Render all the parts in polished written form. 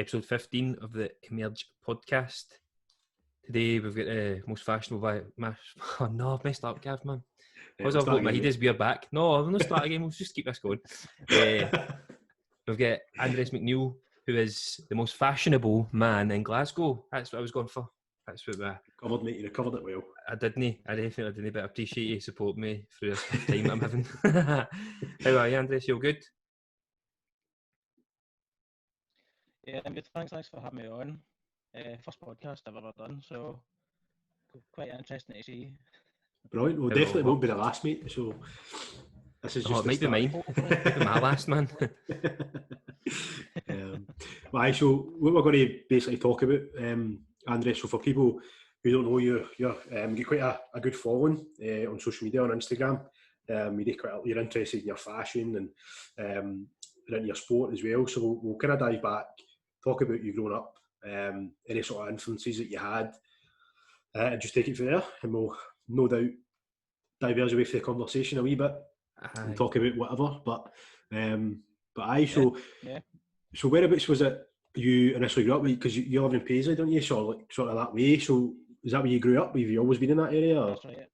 episode 15 of the Emerge podcast. Today we've got the most fashionable... Oh no, I've messed up, Gav, man. Because I've got my head is we're back. No, I'm not start again, we'll just keep this going. We've got Andres McNeill, who is the most fashionable man in Glasgow. That's what I was going for. That's what covered, mate. You recovered it well. I definitely didn't, but I appreciate you supporting me through this tough time I'm having. How are you, Andres? You all good? Yeah, I'm good. Thanks for having me on. First podcast I've ever done, so quite interesting to see. Brilliant. Well, definitely won't be the last, mate. So this is just it might be mine. Might be my last, man. Right, so what we're going to basically talk about, Andres, so for people who don't know you, you get quite a good following on social media, on Instagram. You're interested in your fashion and into your sport as well. So we'll kind of dive back, talk about you growing up, any sort of influences that you had, and just take it from there. And we'll no doubt diverge away from the conversation a wee bit and talk about whatever. So whereabouts was it you initially grew up? Because you live in Paisley, don't you? So sort of that way. So is that where you grew up? Have you always been in that area? Or? That's right.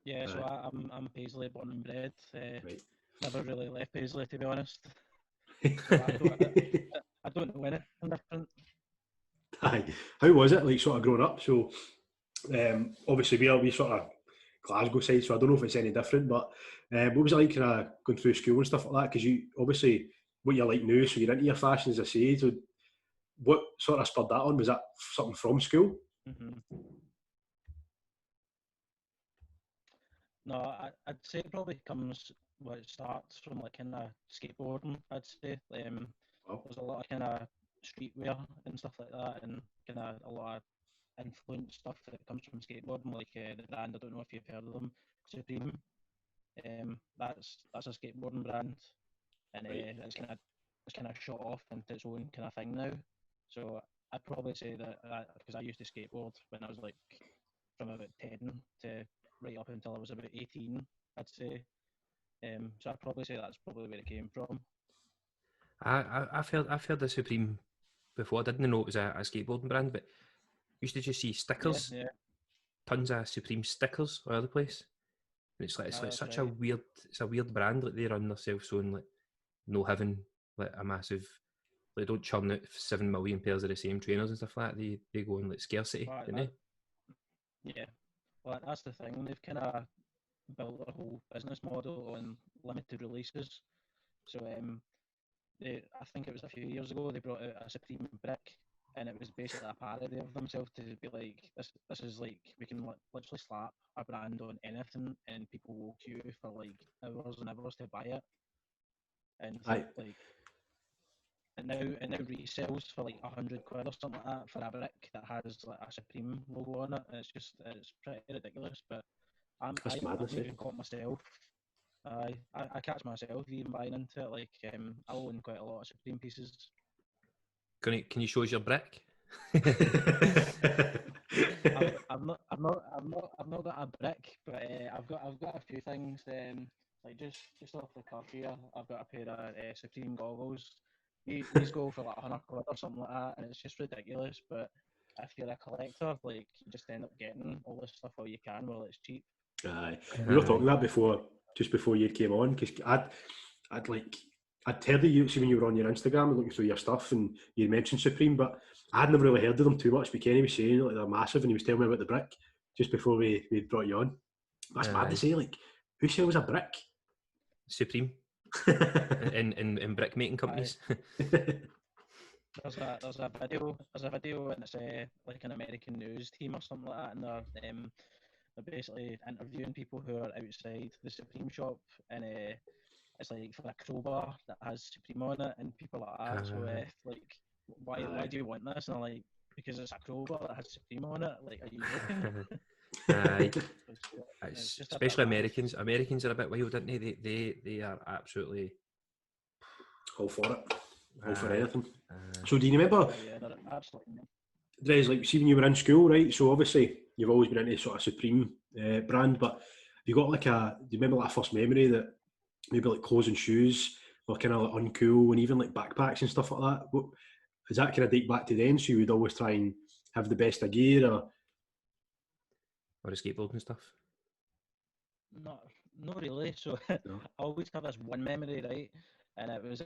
Yeah. So I'm Paisley, born and bred. Right. Never really left Paisley, to be honest. So I don't know anything different. Aye. How was it, like, sort of growing up? So obviously we sort of Glasgow side, so I don't know if it's any different, but what was it like kind of going through school and stuff like that? Because you obviously what you're like now, so you're into your fashion, as I say. So what sort of spurred that on? Was that something from school? Mm-hmm. No, I'd say it probably it starts from like kind of skateboarding. I'd say there's a lot of kind of streetwear and stuff like that, and kind of a lot of influence stuff that comes from skateboarding, like the brand. I don't know if you've heard of them, Supreme. That's a skateboarding brand, and it's kind of shot off into its own kind of thing now. So I'd probably say that because I used to skateboard when I was like from about 10 to right up until I was about 18, I'd say. So I'd probably say that's probably where it came from. I've heard the Supreme before. I didn't know it was a skateboarding brand, but used to just see stickers, tons of Supreme stickers all over the place. And it's like such right. a weird brand. Like they run themselves on like no having like a massive, like don't churn out 7 million pairs of the same trainers and stuff like that. They go on like scarcity, don't they? Yeah, well that's the thing. They've kind of built their whole business model on limited releases. So I think it was a few years ago they brought out a Supreme brick. And it was basically a parody of themselves to be like, this is like, we can literally slap a brand on anything and people will queue for like hours and hours to buy it. And and now resells for like £100 or something like that for a brick that has like a Supreme logo on it. And it's pretty ridiculous, but I even caught myself. I catch myself even buying into it. Like I own quite a lot of Supreme pieces. Can you show us your brick? I've not got a brick, but I've got a few things. Like just off the cuff here, I've got a pair of Supreme goggles. These go for like £100 or something like that, and it's just ridiculous. But if you're a collector, like you just end up getting all this stuff while you can, while it's cheap. Aye, we were talking that just before you came on, because I'd heard of you, see when you were on your Instagram and looking through your stuff and you mentioned Supreme, but I'd never really heard of them too much. But Kenny was saying like they're massive and he was telling me about the brick just before we brought you on. That's mad to say, like, who sells a brick? Supreme. in brick making companies. There's a video and it's like an American news team or something like that, and they're basically interviewing people who are outside the Supreme shop, and it's like for a crowbar that has Supreme on it, and people are like, so like, why do you want this? And I'm like, because it's a crowbar that has Supreme on it. Like, are you joking? Especially Americans. Americans are a bit wild, aren't they? They are absolutely all for it, all for anything. So do you remember? Yeah, they're absolutely. There's like, see when you were in school, right? So obviously you've always been into sort of Supreme brand, but have you got like do you remember like a first memory that maybe like clothes and shoes were kind of like uncool, and even like backpacks and stuff like that? What, does that kind of date back to then? So you would always try and have the best of gear, or a skateboard and stuff? Not really. So no? I always have this one memory, right? And it was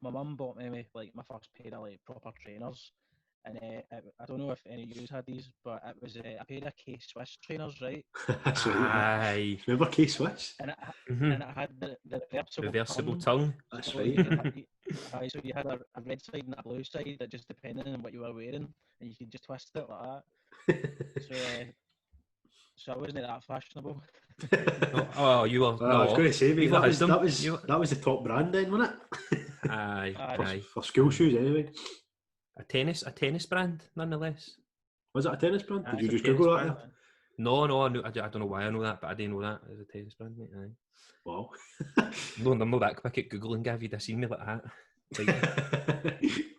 my mum bought me like my first pair of like proper trainers. And I don't know if any of you had these, but it was a pair of K-Swiss trainers, right? That's right. Aye. Remember K-Swiss? And Mhm. it had the Reversible tongue. That's So right. so you had a red side and a blue side that just depended on what you were wearing, and you could just twist it like that. So I wasn't that fashionable. Oh, you were. Well, No, I was going to say, mate, people that had was them. that was the top brand then, wasn't it? Aye, aye. For school shoes, anyway. A tennis brand, nonetheless. Was it a tennis brand? Did you It's a just Google that? tennis brand. No, I don't know why I know that, but I didn't know that as a tennis brand, mate. Aye. Wow. No, I'm not that quick at Googling, Gav. You'd have seen me like that.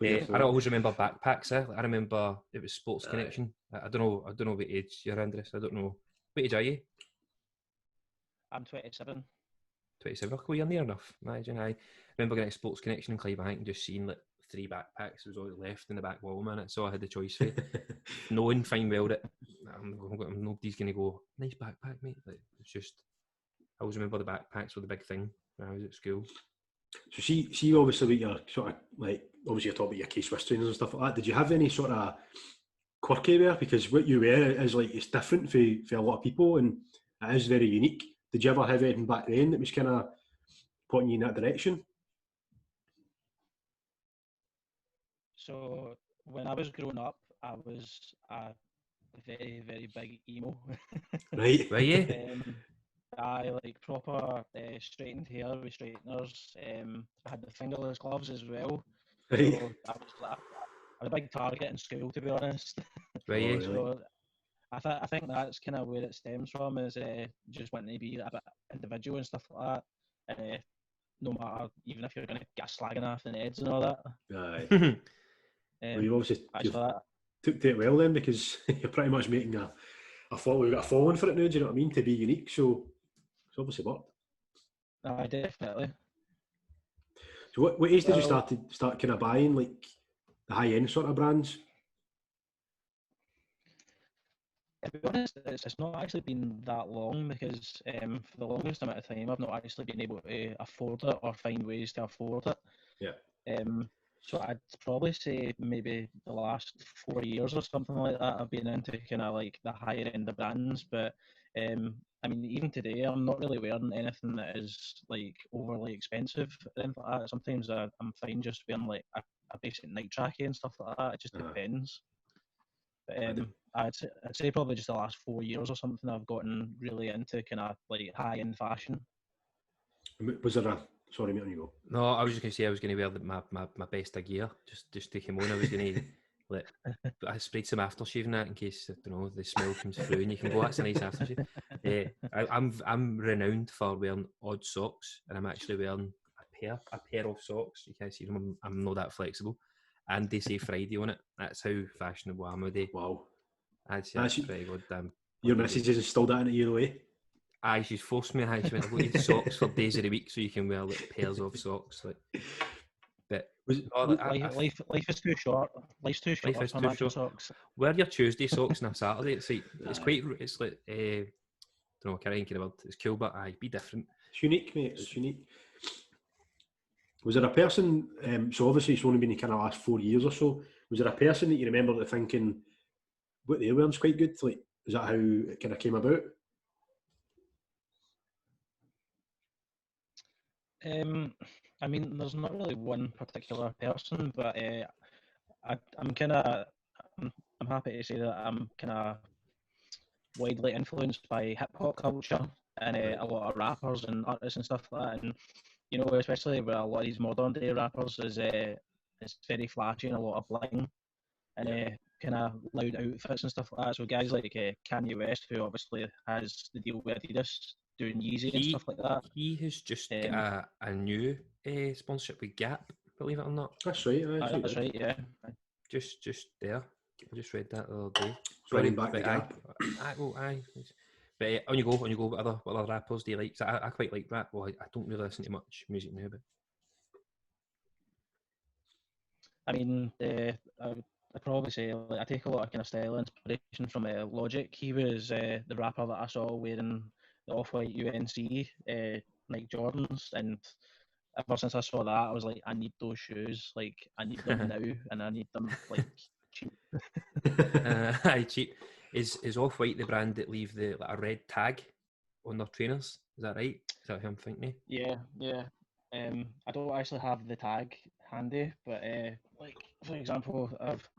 Like, I always remember backpacks. I remember it was Sports Connection. I don't know what age you're, Andres. I don't know. What age are you? I'm 27. 27. Well, you're near enough. Imagine. I remember getting Sports Connection in Clydebank and just seeing like 3 backpacks. There was all left in the back wall, man. So I had the choice for it. Knowing fine well that nobody's going to go, nice backpack, mate. Like, it's just, I always remember the backpacks were the big thing when I was at school. So see obviously with your sort of like, obviously you're talking about your K-Swiss trainers and stuff like that. Did you have any sort of quirky wear? Because what you wear is like, it's different for a lot of people, and it is very unique. Did you ever have anything back then that was kind of pointing you in that direction? So when I was growing up, I was a very, very big emo. Right. Were you? I like proper straightened hair with straighteners. I had the fingerless gloves as well. Right. So I was a big target in school, to be honest. Were you? So I think that's kind of where it stems from, is just wanting to be a bit individual and stuff like that. No matter, even if you're going to get slagging off in the heads and all that. Aye. Well, you obviously took to it well then, because you're pretty much making we've got a following for it now, do you know what I mean, to be unique, so it's obviously worked. Aye, definitely. So what age did you start kind of buying like the high end sort of brands? To be honest, it's not actually been that long, because for the longest amount of time I've not actually been able to afford it or find ways to afford it. Yeah. So I'd probably say maybe the last 4 years or something like that I've been into kind of like the higher end of brands, but I mean, even today I'm not really wearing anything that is like overly expensive or anything like that. Sometimes I'm fine just wearing like a basic night trackie and stuff like that. It just depends. But I'd say probably just the last 4 years or something I've gotten really into kind of like high end fashion. Was there sorry mate, on you go. No, I was just going to say I was going to wear my best of gear just to come on. I was going to I sprayed some aftershave in that in case, I don't know, the smell comes through and you can go, that's a nice aftershave. I'm renowned for wearing odd socks, and I'm actually wearing a pair of socks. You can't see them. I'm not that flexible, and they say Friday on it. That's how fashionable I'm today. Wow, that's pretty goddamn. Your missus has installed that into you, the way. Aye, she's forced me. She went, I've got you socks for days of the week so you can wear like pairs of socks. Like, but life is too short. Life's too short. Life is too short. Socks. Wear your Tuesday socks on a Saturday. It's like it's like I don't know. I can't think of the word. It's cool, but be different. It's unique, mate. It's unique. Was there a person? So obviously it's only been the kind of last 4 years or so. Was there a person that you remember that thinking, what they're wearing's quite good? Like, is that how it kind of came about? I mean, there's not really one particular person, but I'm happy to say that I'm kind of widely influenced by hip hop culture and a lot of rappers and artists and stuff like that. And you know, especially with a lot of these modern day rappers, is it's very flashy and a lot of bling and kind of loud outfits and stuff like that. So guys like Kanye West, who obviously has the deal with Adidas, doing Yeezy and stuff like that. He has just got a new sponsorship with Gap, believe it or not. That's right. That's right, yeah. Just there. I just read that the other day. Sorry, back to Gap. Aye. But on you go. What other rappers do you like? I quite like rap. Well, I don't really listen to much music now, but I mean, I'd probably say like, I take a lot of kind of style inspiration from Logic. He was the rapper that I saw wearing the off-white UNC Nike Jordans, and ever since I saw that, I was like, I need those shoes. Like, I need them now, and I need them like cheap. Aye, cheap. Is Off-White the brand that leave like a red tag on their trainers? Is that right? Is that who I'm thinking? Yeah, yeah. I don't actually have the tag handy, but like for example,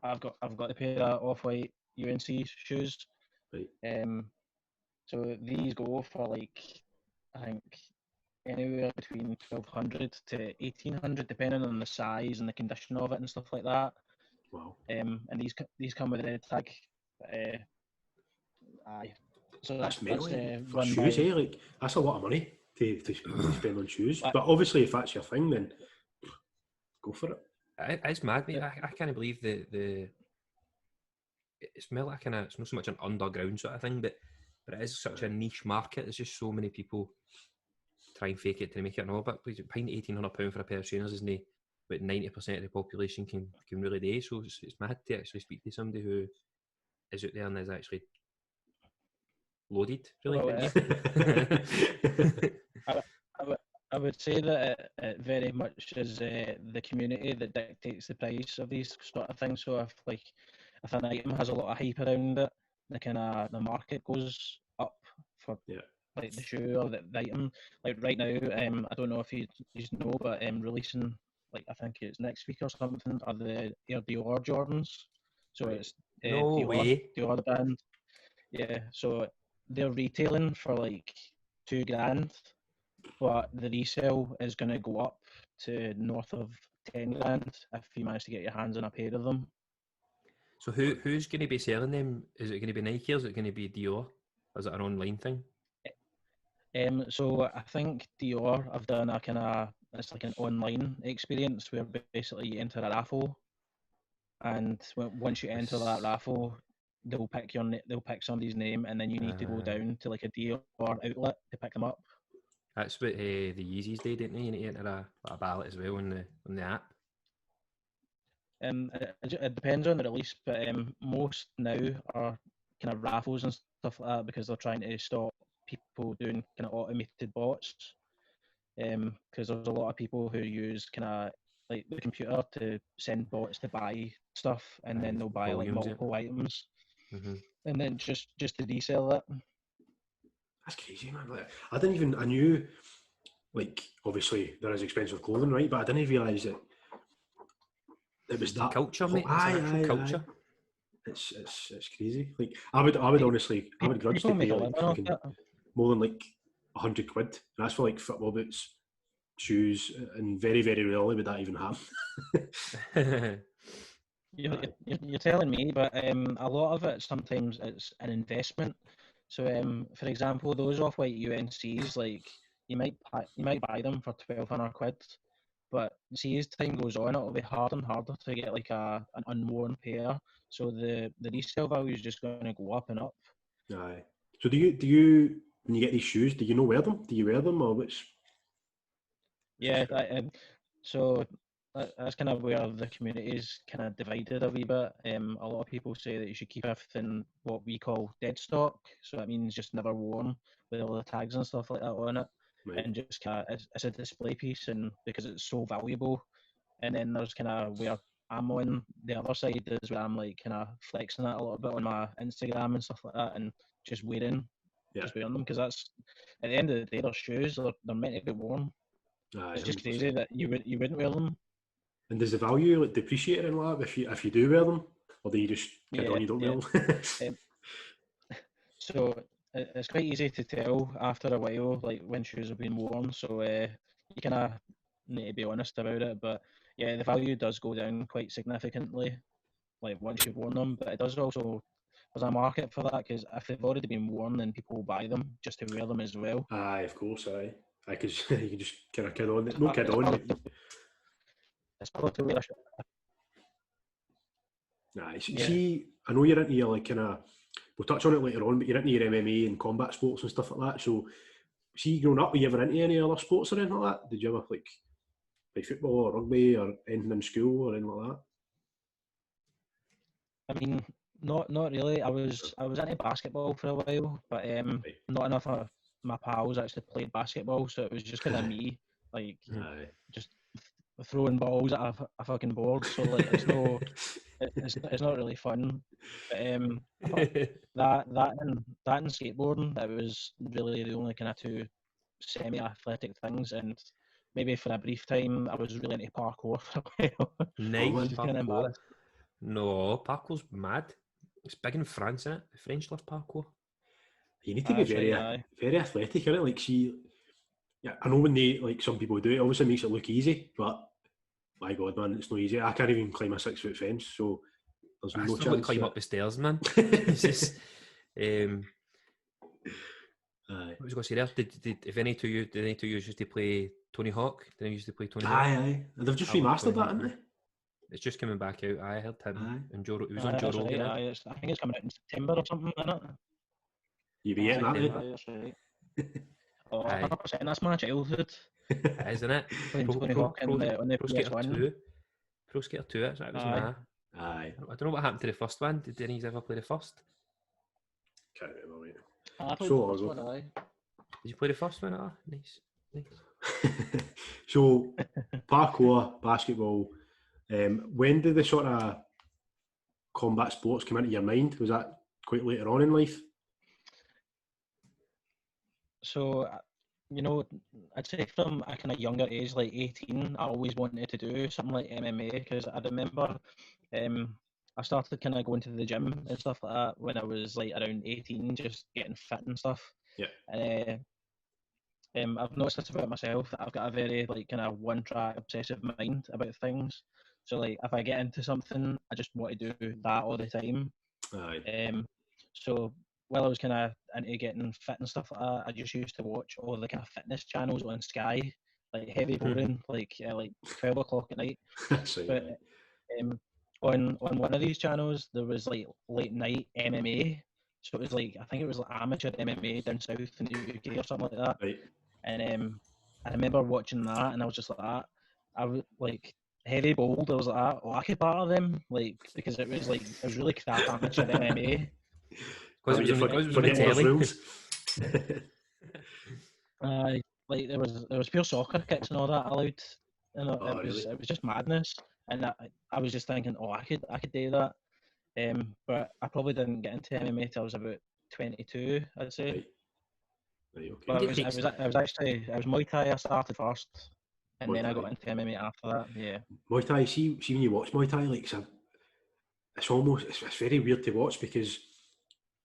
I've got a pair of Off-White UNC shoes. Right. So these go for like I think anywhere between 1,200 to 1,800, depending on the size and the condition of it and stuff like that. Wow. And these come with a red tag. Aye. So That's mental for run shoes, by, Like that's a lot of money to spend on shoes. But obviously, if that's your thing, then go for it. It's mad, mate. I can't believe the. It's more like it's not so much an underground sort of thing, but it is such a niche market. There's just so many people try and fake it to make it an all. But paying £1,800 for a pair of trainers isn't what 90% of the population can really do. So it's mad to actually speak to somebody who is out there and is actually loaded, really. Well, I would say that it very much is the community that dictates the price of these sort of things. So if an item has a lot of hype around it, the market goes up for like the shoe or the item. Like right now, I don't know if you know, but releasing like I think it's next week or something are the Air Dior Jordans. So it's no Dior, way. Dior the band. Yeah, so they're retailing for like £2,000, but the resale is going to go up to north of 10 grand if you manage to get your hands on a pair of them. So who's going to be selling them? Is it going to be Nike or is it going to be Dior? Or is it an online thing? So I think Dior have done a kind of, it's like an online experience where basically you enter a raffle, and once you enter that raffle, they'll pick somebody's name, and then you need to go down to like a Dior outlet to pick them up. That's what the Yeezys did, didn't they? You need to enter a ballot as well on the app. It depends on the release, but most now are kind of raffles and stuff like that because they're trying to stop people doing kind of automated bots. Because there's a lot of people who use kind of like the computer to send bots to buy stuff, and then they'll buy like multiple items, and then just to resell it. That's crazy, man. Like, I knew, like, obviously there is expensive clothing, right? But I didn't realise that it was that culture, mate. It's culture. It's crazy. Like, I would honestly, I would grudge to pay like more than like £100, and that's for like football boots, shoes, and very, very rarely would that even happen. You're telling me, but a lot of it sometimes it's an investment. So, for example, those off-white UNCs, like you might buy them for £1,200, but see as time goes on, it'll be harder and harder to get like an unworn pair. So the resale value is just going to go up and up. Aye. So do you when you get these shoes, do you know wear them? Do you wear them or which? Yeah. So that's kind of where the community is kind of divided a wee bit. A lot of people say that you should keep everything what we call dead stock. So that means just never worn with all the tags and stuff like that on it. Right. And just kind of it's a display piece, and because it's so valuable. And then there's kind of where I'm on the other side is where I'm like kind of flexing it a little bit on my Instagram and stuff like that, and just wearing them because that's at the end of the day, they're shoes. They're meant to be worn. It's just 100%. Crazy that you wouldn't wear them. And does the value like depreciate in that if you do wear them, or do you just kid on you don't wear them? So it's quite easy to tell after a while, like when shoes have been worn. So you kind of need to be honest about it. But yeah, the value does go down quite significantly, like once you've worn them. But it does also, there's a market for that because if they've already been worn, then people will buy them just to wear them as well. Aye, of course, aye. Because you can just kind of kid on it. No kid on it. It's probably to wear a shirt. Nah, see, I know you're into your like kind of. We'll touch on it later on, but you're into your MMA and combat sports and stuff like that. So, see, growing up, were you ever into any other sports or anything like that? Did you ever like play football or rugby or anything in school or anything like that? I mean, not really. I was into basketball for a while, but not enough of my pals actually played basketball, so it was just kind of me, like just throwing balls at a fucking board. So like, it's not really fun. But apart that and skateboarding, that was really the only kind of two semi-athletic things, and maybe for a brief time I was really into parkour for a while. Nice, Kind of parkour. No, parkour's mad. It's big in France, isn't it? The French love parkour. You need to be very athletic, innit? Like, see, yeah, I know when they, like, some people do it, obviously makes it look easy, but my God, man, it's not easy. I can't even climb a 6-foot fence, so there's no chance. Climb up the stairs, man. Jesus. What was I going to say there? Did any two of you used to play Tony Hawk? Did any used to play Tony Hawk? Aye. They've just remastered that, haven't they? It's just coming back out. I heard him and Joe. It was on Joe That's Rogan. right, I think it's coming out in September or something, isn't it? You be getting that, mate? That's right. Oh, 100%. That's my childhood. Isn't it? Playing Tony Hawk on the Pro Skater PS1. 2. Pro Skater 2. That was my. Aye. I don't know what happened to the first one. Did any of you ever play the first? Can't remember, mate. I played the first one, aye. Did you play the first one? Oh, nice. So, parkour, basketball. When did the sort of combat sports come into your mind? Was that quite later on in life? So, you know, I'd say from a kind of younger age, like 18, I always wanted to do something like MMA, because I remember I started kind of going to the gym and stuff like that when I was like around 18, just getting fit and stuff. Yeah. And I've noticed this about myself, that I've got a very like kind of one-track obsessive mind about things. So like if I get into something, I just want to do that all the time. Aye. So while I was kind of into getting fit and stuff like that, I just used to watch all the kind of fitness channels on Sky, like heavy boring, like 12 o'clock at night. But on one of these channels, there was like late night MMA. So it was like, I think it was like amateur MMA down south in the UK or something like that. Right. And I remember watching that, and I was just like that. I was like heavy bowled. I was like that. Oh, I could part of them, like, because it was really crap amateur MMA. Because it was on the telly. Like there was pure soccer kicks and all that allowed, and it was just madness. And I was just thinking, oh, I could do that. But I probably didn't get into MMA till I was about 22, I'd say. Right, okay. But it was Muay Thai I started first, and then I got into MMA after that. Yeah. Muay Thai. See when you watch Muay Thai, like it's very weird to watch, because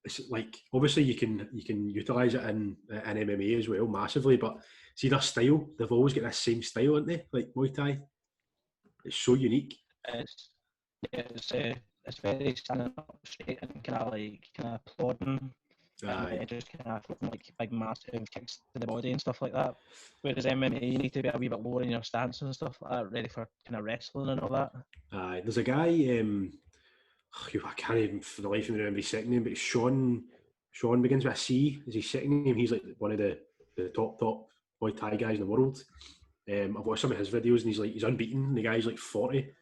it's like, obviously you can utilise it in MMA as well massively, but see their style, they've always got this same style, haven't they? Like Muay Thai, it's so unique. It's very standing up straight and kind of plodding, and just kind of throwing like big massive kicks to the body and stuff like that. Whereas MMA, you need to be a wee bit lower in your stance and stuff like that, ready for kind of wrestling and all that. There's a guy, I can't even for the life of me remember his second name, but it's Sean begins with a C. Is his second name? He's like one of the top Muay Thai guys in the world. I've watched some of his videos, and he's unbeaten. The guy's like 40.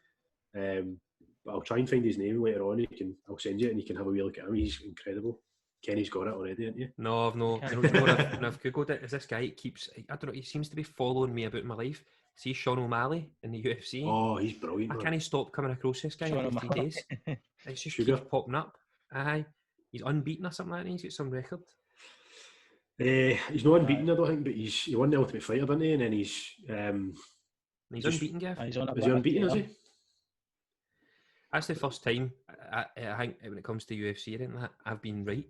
But I'll try and find his name later on. I'll send you it, and you can have a wee look at him. He's incredible. Kenny's got it already, haven't you? No, I've no. I've googled it. Is this guy I don't know. He seems to be following me about my life. See Sean O'Malley in the UFC. Oh, he's brilliant. I can't stop coming across this guy every 3 days. It's just Sugar. keeps popping up. Aye, he's unbeaten or something like that. He's got some record. He's not unbeaten, I don't think, but he won the Ultimate Fighter, didn't he? And then he's unbeaten, Gav. Is he unbeaten? Is he? That's the first time I think when it comes to UFC, I think that I've been right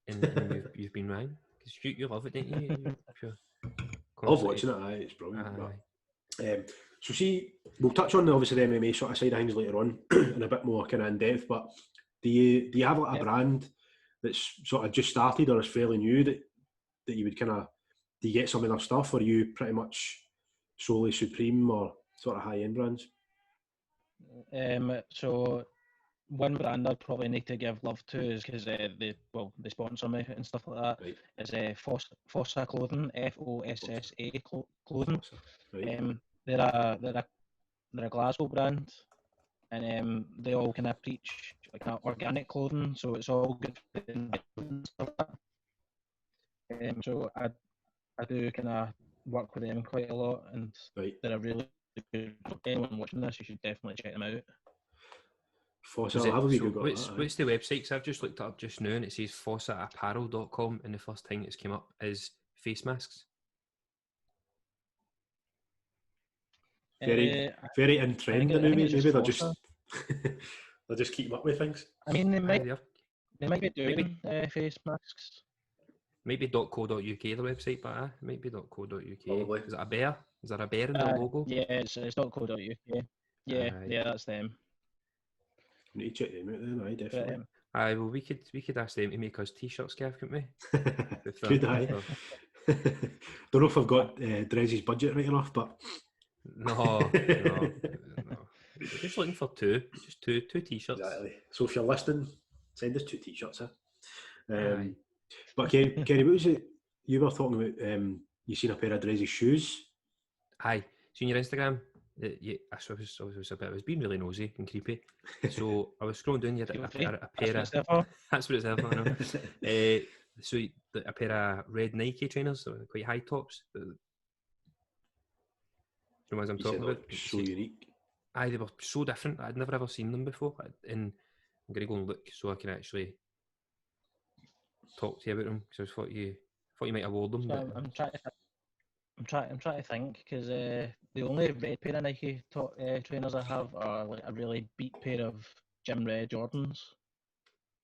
and you've been wrong. Because you love it, don't you? I love watching it. Aye, it's brilliant. So see, we'll touch on obviously the MMA sort of side of things later on in a bit more kind of in depth. But do you have like a brand that's sort of just started or is fairly new that you would kind of, do you get some of their stuff, or are you pretty much solely Supreme or sort of high end brands? So one brand I'd probably need to give love to is because they sponsor me and stuff like that. Right. Is Fossa Clothing, FOSSA Clothing. Right. They're a Glasgow brand. and they all kind of preach like organic clothing, so it's all good for the environment and stuff like that. So I do kind of work with them quite a lot, and they're a really good. Anyone watching this, you should definitely check them out. What's the website? Because I've just looked it up just now, and it says fawcettapparel.com, and the first thing that's came up is face masks. Very in trend. Maybe they're just they're just keeping up with things. I mean, they might be doing face masks. Maybe .co.uk the website, but it might be .co.uk. Probably. Is it a bear? Is there a bear in the logo? Yeah, it's .co.uk. Yeah, that's them. We need to check them out then. Aye, definitely. Well, we could ask them to make us t-shirts, Gav, couldn't we? Could I? Don't know if I've got Drezzy's budget right enough, but no. We're just looking for two t-shirts. Exactly. So if you're listening, send us 2 t-shirts. But Kenny, what was it you were talking about? You seen a pair of Drezzy's shoes? Aye. Seen your Instagram? I was being really nosy and creepy. So I was scrolling down. You had a pair of. That's what it's there for. I know. So a pair of red Nike trainers, quite high tops. You know what I'm talking about? So unique. Aye, they were so different. I'd never ever seen them before, and I'm going to go and look so I can actually talk to you about them, because I thought you might have worn them. So I'm trying to think, because the only red pair of Nike trainers I have are like a really beat pair of Gym Red Jordans.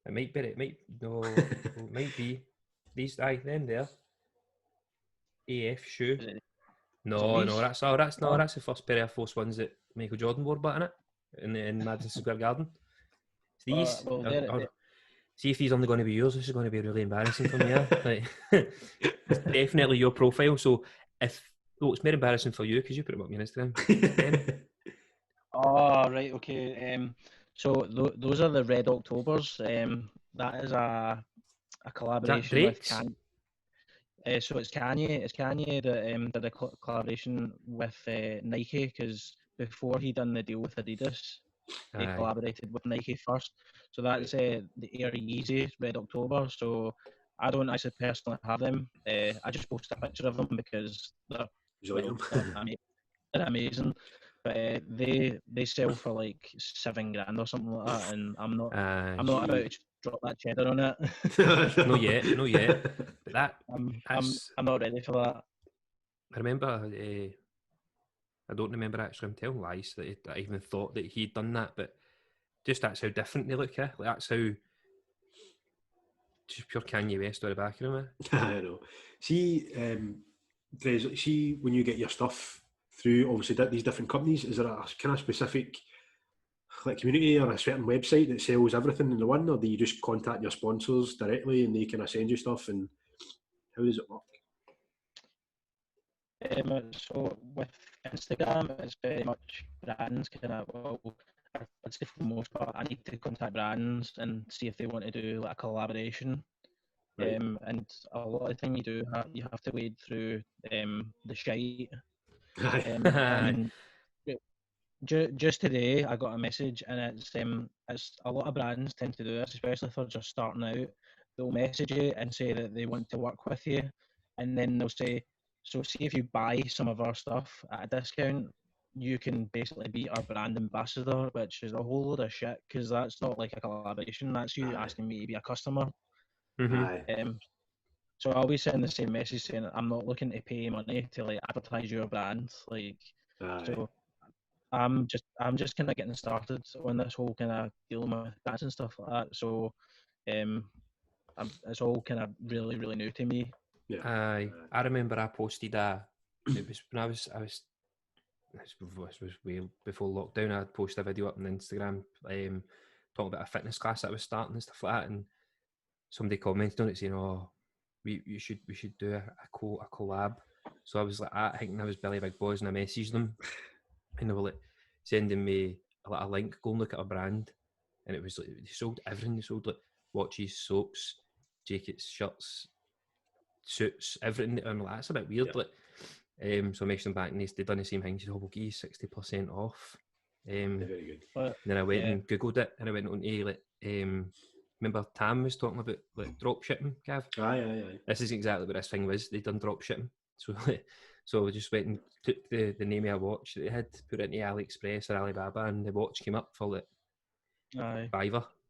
It might be. It might be these. Aye, them there. AF shoe. No, that's the first pair of Air Force Ones that Michael Jordan wore, but in Madison Square Garden. These. See if he's only going to be yours. This is going to be really embarrassing for me. Like, it's definitely your profile. So it's more embarrassing for you because you put them up on your Instagram. Oh, right, okay. So those are the Red Octobers. That is a collaboration with Kanye. So it's Kanye. It's Kanye that did a collaboration with Nike, because before he done the deal with Adidas, they collaborated with Nike first. So that's the Air Yeezy Red October. So I don't actually personally have them. I just posted a picture of them because they're amazing. But they sell for like $7,000 or something like that, and I'm not about to drop that cheddar on it. Not yet. But I'm not ready for that. I remember. I don't remember actually. I'm telling lies that I even thought that he'd done that, but just that's how different they look. Like that's how just pure Kanye West or the back of them. I know. See, Drez, see when you get your stuff through, obviously these different companies, is there a kind of specific like community or a certain website that sells everything in the one, or do you just contact your sponsors directly and they kind of send you stuff, and how does it work? So with Instagram, it's very much brands kind of. I'd say for the most part, I need to contact brands and see if they want to do like a collaboration. Right. And a lot of the time you have to wade through the shite. And just today, I got a message, and it's a lot of brands tend to do this, especially if they're just starting out. They'll message you and say that they want to work with you, and then they'll say, so see if you buy some of our stuff at a discount, you can basically be our brand ambassador, which is a whole load of shit, because that's not like a collaboration. That's you asking me to be a customer. Mm-hmm. So I'll be sending the same message saying I'm not looking to pay money to like advertise your brand. Like, so I'm just kind of getting started on this whole kind of dealing with brands and stuff like that. So, it's all kind of really, really new to me. Yeah. I remember I posted it was when I was this was way before lockdown. I posted a video up on Instagram talking about a fitness class that I was starting and stuff like that, and somebody commented on it saying, "Oh, we should do a collab." So I was like, I think that was Billy Big Boys, and I messaged them, and they were like sending me a link, go and look at a brand, and it was like they sold everything. They sold like watches, soaps, jackets, shirts, suits, everything. And I'm like, that's a bit weird. Yeah. Like, so I messaged them back, and they'd done the same thing. She said, "Oh, we'll give you 60% off Very good. Then I went and googled it, and I went on to like, remember Tam was talking about like drop shipping, Gav? Aye. This is exactly what this thing was. They'd done drop shipping, so so I just went and took the name of a watch that they had, put it into AliExpress or Alibaba, and the watch came up for like £5.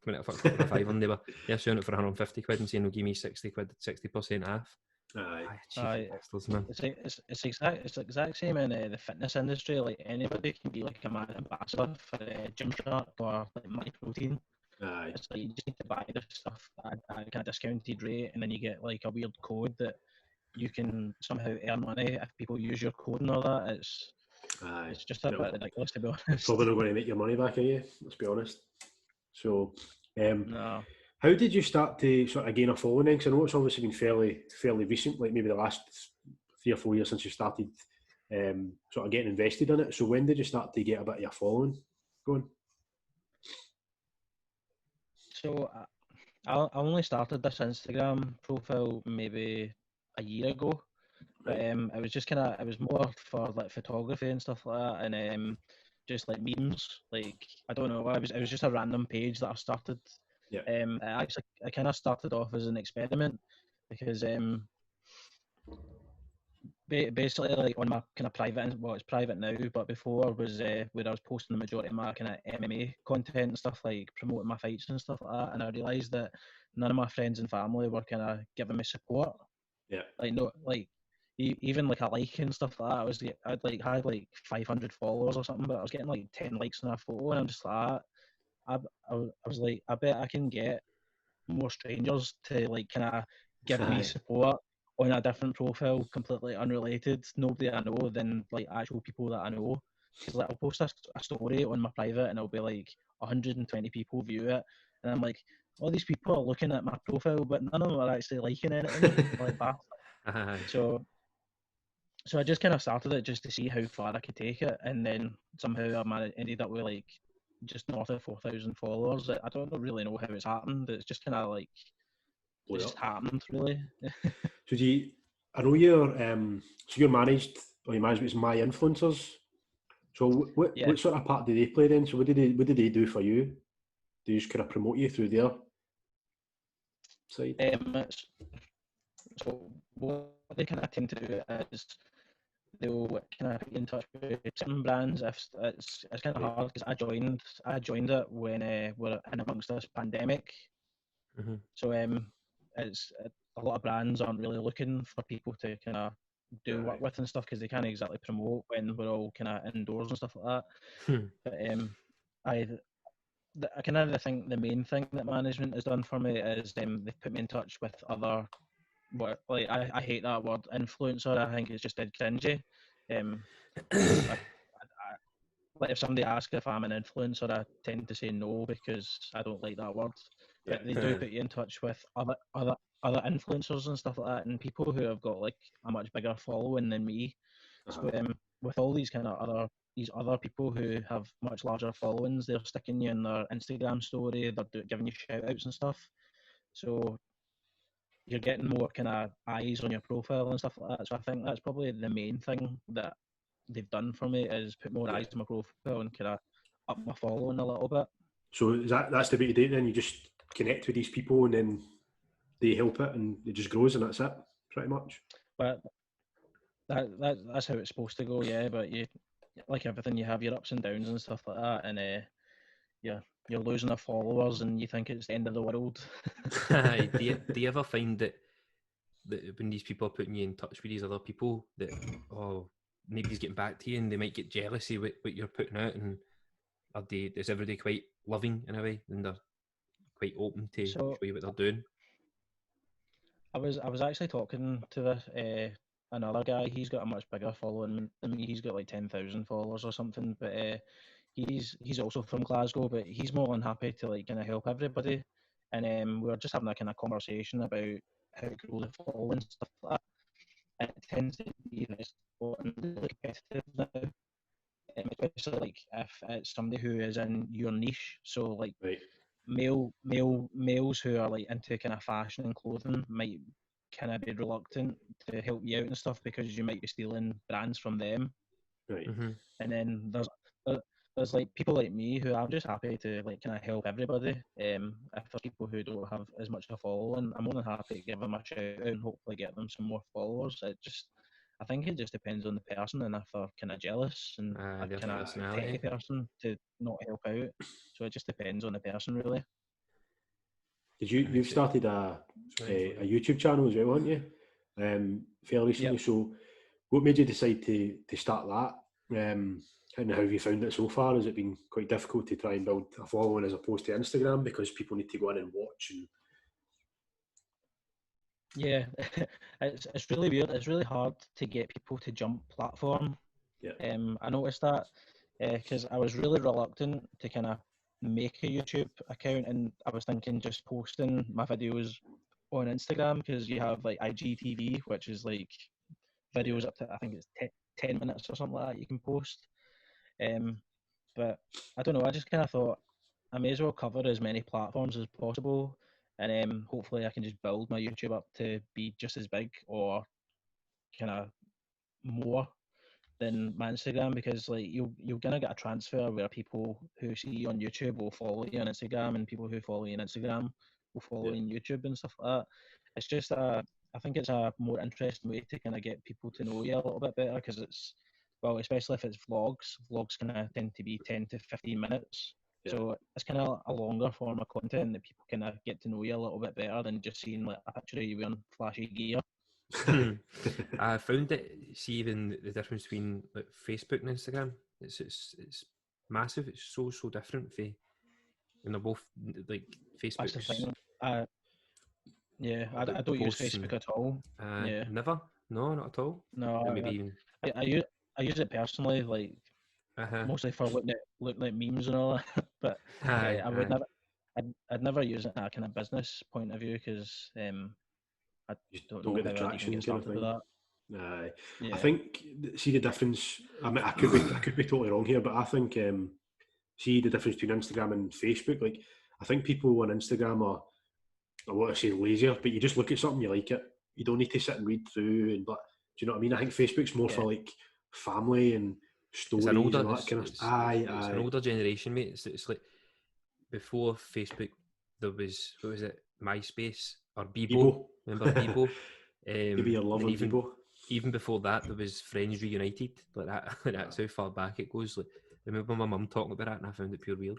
Coming out for £5, and they're selling it for £150 and saying they'll give me 60% off. Aye. Bastards, man. It's exact same in the fitness industry. Like anybody can be like a mad ambassador for Gymshark or like MyProtein. Aye. It's like you just need to buy this stuff at a kind of discounted rate, and then you get like a weird code that you can somehow earn money if people use your code and all that. It's just a bit ridiculous, to be honest. Probably not going to make your money back, are you? Let's be honest. So, no. How did you start to sort of gain a following? Because I know it's obviously been fairly recent, like maybe the last 3 or 4 years since you started sort of getting invested in it. So when did you start to get a bit of your following going? So I only started this Instagram profile maybe a year ago. But it was just it was more for like photography and stuff like that, and just like memes. Like I don't know, it was just a random page that I started. Yeah. I kind of started off as an experiment because basically like on my kind of private, well, it's private now, but before was where I was posting the majority of my kind of MMA content and stuff, like promoting my fights and stuff like that, and I realised that none of my friends and family were kind of giving me support. Yeah. Like no, like even like a like and stuff like that. Had like 500 followers or something, but I was getting like 10 likes on a photo, and I'm just like, I was like, I bet I can get more strangers to like kind of give me support on a different profile, completely unrelated, nobody I know, than like actual people that I know. Because like I'll post a story on my private, and it'll be like 120 people view it, and I'm like, all these people are looking at my profile, but none of them are actually liking anything. Like that. So I just kind of started it just to see how far I could take it, and then somehow I ended up with like just north of 4,000 followers. I don't really know how it's happened. It's just kind of like just happened, really. So I know you're managed, or your management's My Influencers. So what sort of part do they play then? So what did they do for you? They just kind of promote you through their side? So what they kind of tend to do is they'll kind of get in touch with certain brands. If it's kind of hard because I joined it when we're in amongst this pandemic. Mm-hmm. So it's a lot of brands aren't really looking for people to kind of do work with and stuff because they can't exactly promote when we're all kind of indoors and stuff like that. But I kind of think the main thing that management has done for me is they've put me in touch with other. I hate that word influencer. I think it's just dead cringy. Like if somebody asks if I'm an influencer, I tend to say no because I don't like that word. But they do put you in touch with other influencers and stuff like that, and people who have got like a much bigger following than me. So with all these kind of other people who have much larger followings, they're sticking you in their Instagram story. They're giving you shout outs and stuff. So you're getting more kind of eyes on your profile and stuff like that. So I think that's probably the main thing that they've done for me is put more eyes on my profile and kind of up my following a little bit. So that's the way to do it then? You just connect with these people and then they help it and it just grows and that's it, pretty much? But that's how it's supposed to go, yeah. But you, like everything, you have your ups and downs and stuff like that, and you're losing the followers and you think it's the end of the world. Do you ever find that when these people are putting you in touch with these other people that nobody's getting back to you and they might get jealous of what you're putting out, and is everybody quite loving in a way and they're quite open to show you what they're doing? I was actually talking to this another guy. He's got a much bigger following than me. He's got like 10,000 followers or something, but he's also from Glasgow, but he's more than happy to like kind of help everybody. And we were just having a kind of conversation about how to grow the following and stuff like that. And it tends to be really competitive now, especially like if it's somebody who is in your niche. So like males who are like into kind of fashion and clothing might kind of be reluctant to help you out and stuff because you might be stealing brands from them. Right. And then there's like people like me who I'm just happy to like kind of help everybody. If there's people who don't have as much of a following, I'm more than happy to give them a shout out and hopefully get them some more followers. I think it just depends on the person, and if they're kind of jealous and a their kind of personality. petty person to not help out. So it just depends on the person, really. Did you've started a YouTube channel as well, haven't you? Fairly recently. Yep. So, what made you decide to start that? And how have you found it so far? Has it been quite difficult to try and build a following as opposed to Instagram because people need to go in and watch? Yeah, it's really weird. It's really hard to get people to jump platform. Yeah. I noticed that because I was really reluctant to kind of make a YouTube account, and I was thinking just posting my videos on Instagram because you have like IGTV, which is like videos up to I think it's 10 minutes or something like that you can post. But I don't know. I just kind of thought I may as well cover as many platforms as possible, and hopefully I can just build my YouTube up to be just as big or kind of more than my Instagram, because like you're gonna get a transfer where people who see you on YouTube will follow you on Instagram, and people who follow you on Instagram will follow you on YouTube and stuff like that. It's just I think it's a more interesting way to kind of get people to know you a little bit better, because it's, well, especially if it's vlogs. Vlogs kind of tend to be 10 to 15 minutes. Yeah. So it's kind of a longer form of content that people kind of get to know you a little bit better than just seeing like a picture of you wearing flashy gear. I found it. See, even the difference between like Facebook and Instagram, it's massive. It's so different. And they're both like That's the Facebook's. thing. I don't use Facebook at all. Yeah. Never. No, not at all. No, Maybe even. I use it personally, like mostly for looking at memes and all that. But I would never, I'd never use it in a kind of business point of view, because I don't know get the how I'd even traction get started with that. I think see the difference. I mean, I could be totally wrong here, but I think see the difference between Instagram and Facebook. Like, I think people on Instagram are, I want to say lazier, but you just look at something, you like it. You don't need to sit and read through. And but do you know what I mean? I think Facebook's more for like family and stories and all that kind of. It's an older generation, mate. It's like before Facebook, there was, what was it, MySpace or Bebo? Remember Bebo? Maybe you're loving Bebo. Even before that, there was Friends Reunited. Like that. That's how far back it goes. Like, I remember my mum talking about that, and I found it pure weird.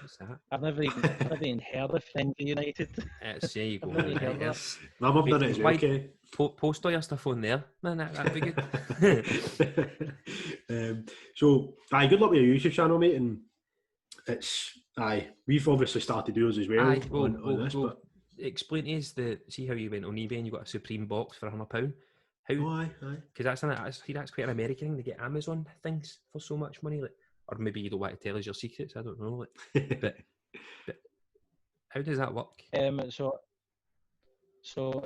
What's that? I've never even heard of Friends Reunited. There you go. My mum done it as well. Okay. Post all your stuff on there, man. That'd be good. So, good luck with your YouTube channel, mate. And it's we've obviously started yours as well on this. But explain to us see how you went on eBay and you got a Supreme box for £100. How? Because that's quite an American thing. They get Amazon things for so much money, like, or maybe you don't want to tell us your secrets. I don't know, like, but how does that work? So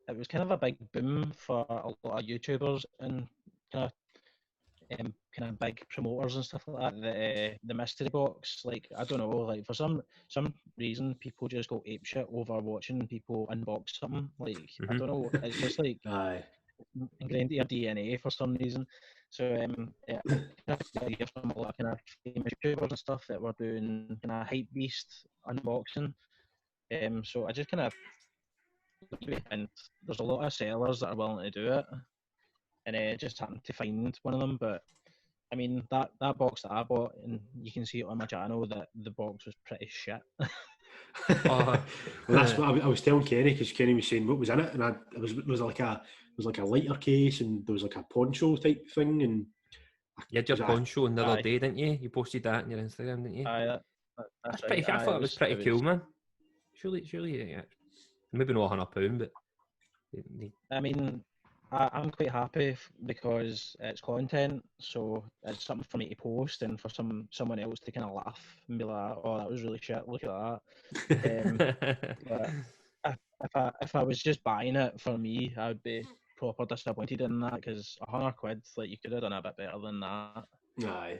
it was kind of a big boom for a lot of YouTubers and kind of big promoters and stuff like that. The mystery box, like, I don't know, like for some reason people just go apeshit over watching people unbox something. Like, I don't know, it's just like ingrained in your DNA for some reason. So I hear from a lot of kind of famous YouTubers and stuff that were doing kind of hype beast unboxing. So I just kind of, and there's a lot of sellers that are willing to do it, and I just happened to find one of them. But I mean, that box that I bought, and you can see it on my channel, that the box was pretty shit. Well, that's what I was telling Kenny, because Kenny was saying what was in it, and it was like a lighter case, and there was like a poncho type thing, and you had your poncho the other day, didn't you? You posted that on your Instagram, didn't you? That's pretty. I thought it was pretty cool, man. Surely, yeah. Maybe not £100, but I mean, I'm quite happy because it's content, so it's something for me to post, and for someone else to kind of laugh and be like, "Oh, that was really shit. Look at that." But if I was just buying it for me, I would be proper disappointed in that, because £100, like, you could have done a bit better than that.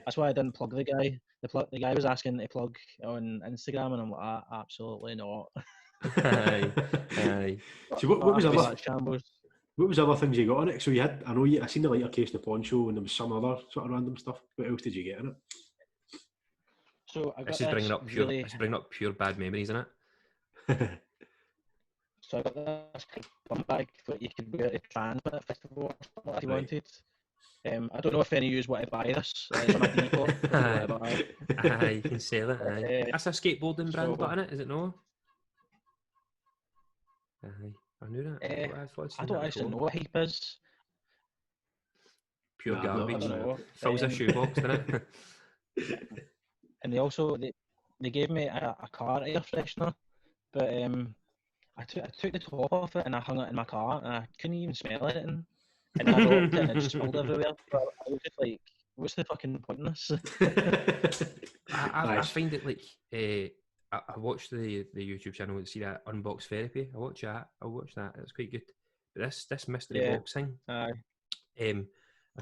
That's why I didn't plug the guy. The guy was asking to plug on Instagram, and I'm like, absolutely not. So what was that shambles? What was the other things you got on it? So you had, I seen the lighter case in the pawn show, and there was some other sort of random stuff. What else did you get in it? So I got This is bringing this up pure. really. It's bringing up pure bad memories, isn't it? So I got this bum bag that you could wear to Transit Festival or something if you wanted. I don't know if any of you want to buy this. It's on my depot. If you want to buy it. Aye, you can sell it. Aye. That's a skateboarding brand, so, in it, is it no? Aye, I knew that. I thought I'd I seen don't that actually before. know what Hype is. Pure Nah, garbage. I don't know. Fills a shoebox, doesn't it? And they also they gave me a car air freshener, but I took the top off it and I hung it in my car and I couldn't even smell anything. And I dropped it and it just spilled everywhere. So I was just like, what's the fucking point in this? I find it like I watched the YouTube channel to see that Unbox Therapy. I watch that. It's quite good. But this mystery box thing. I've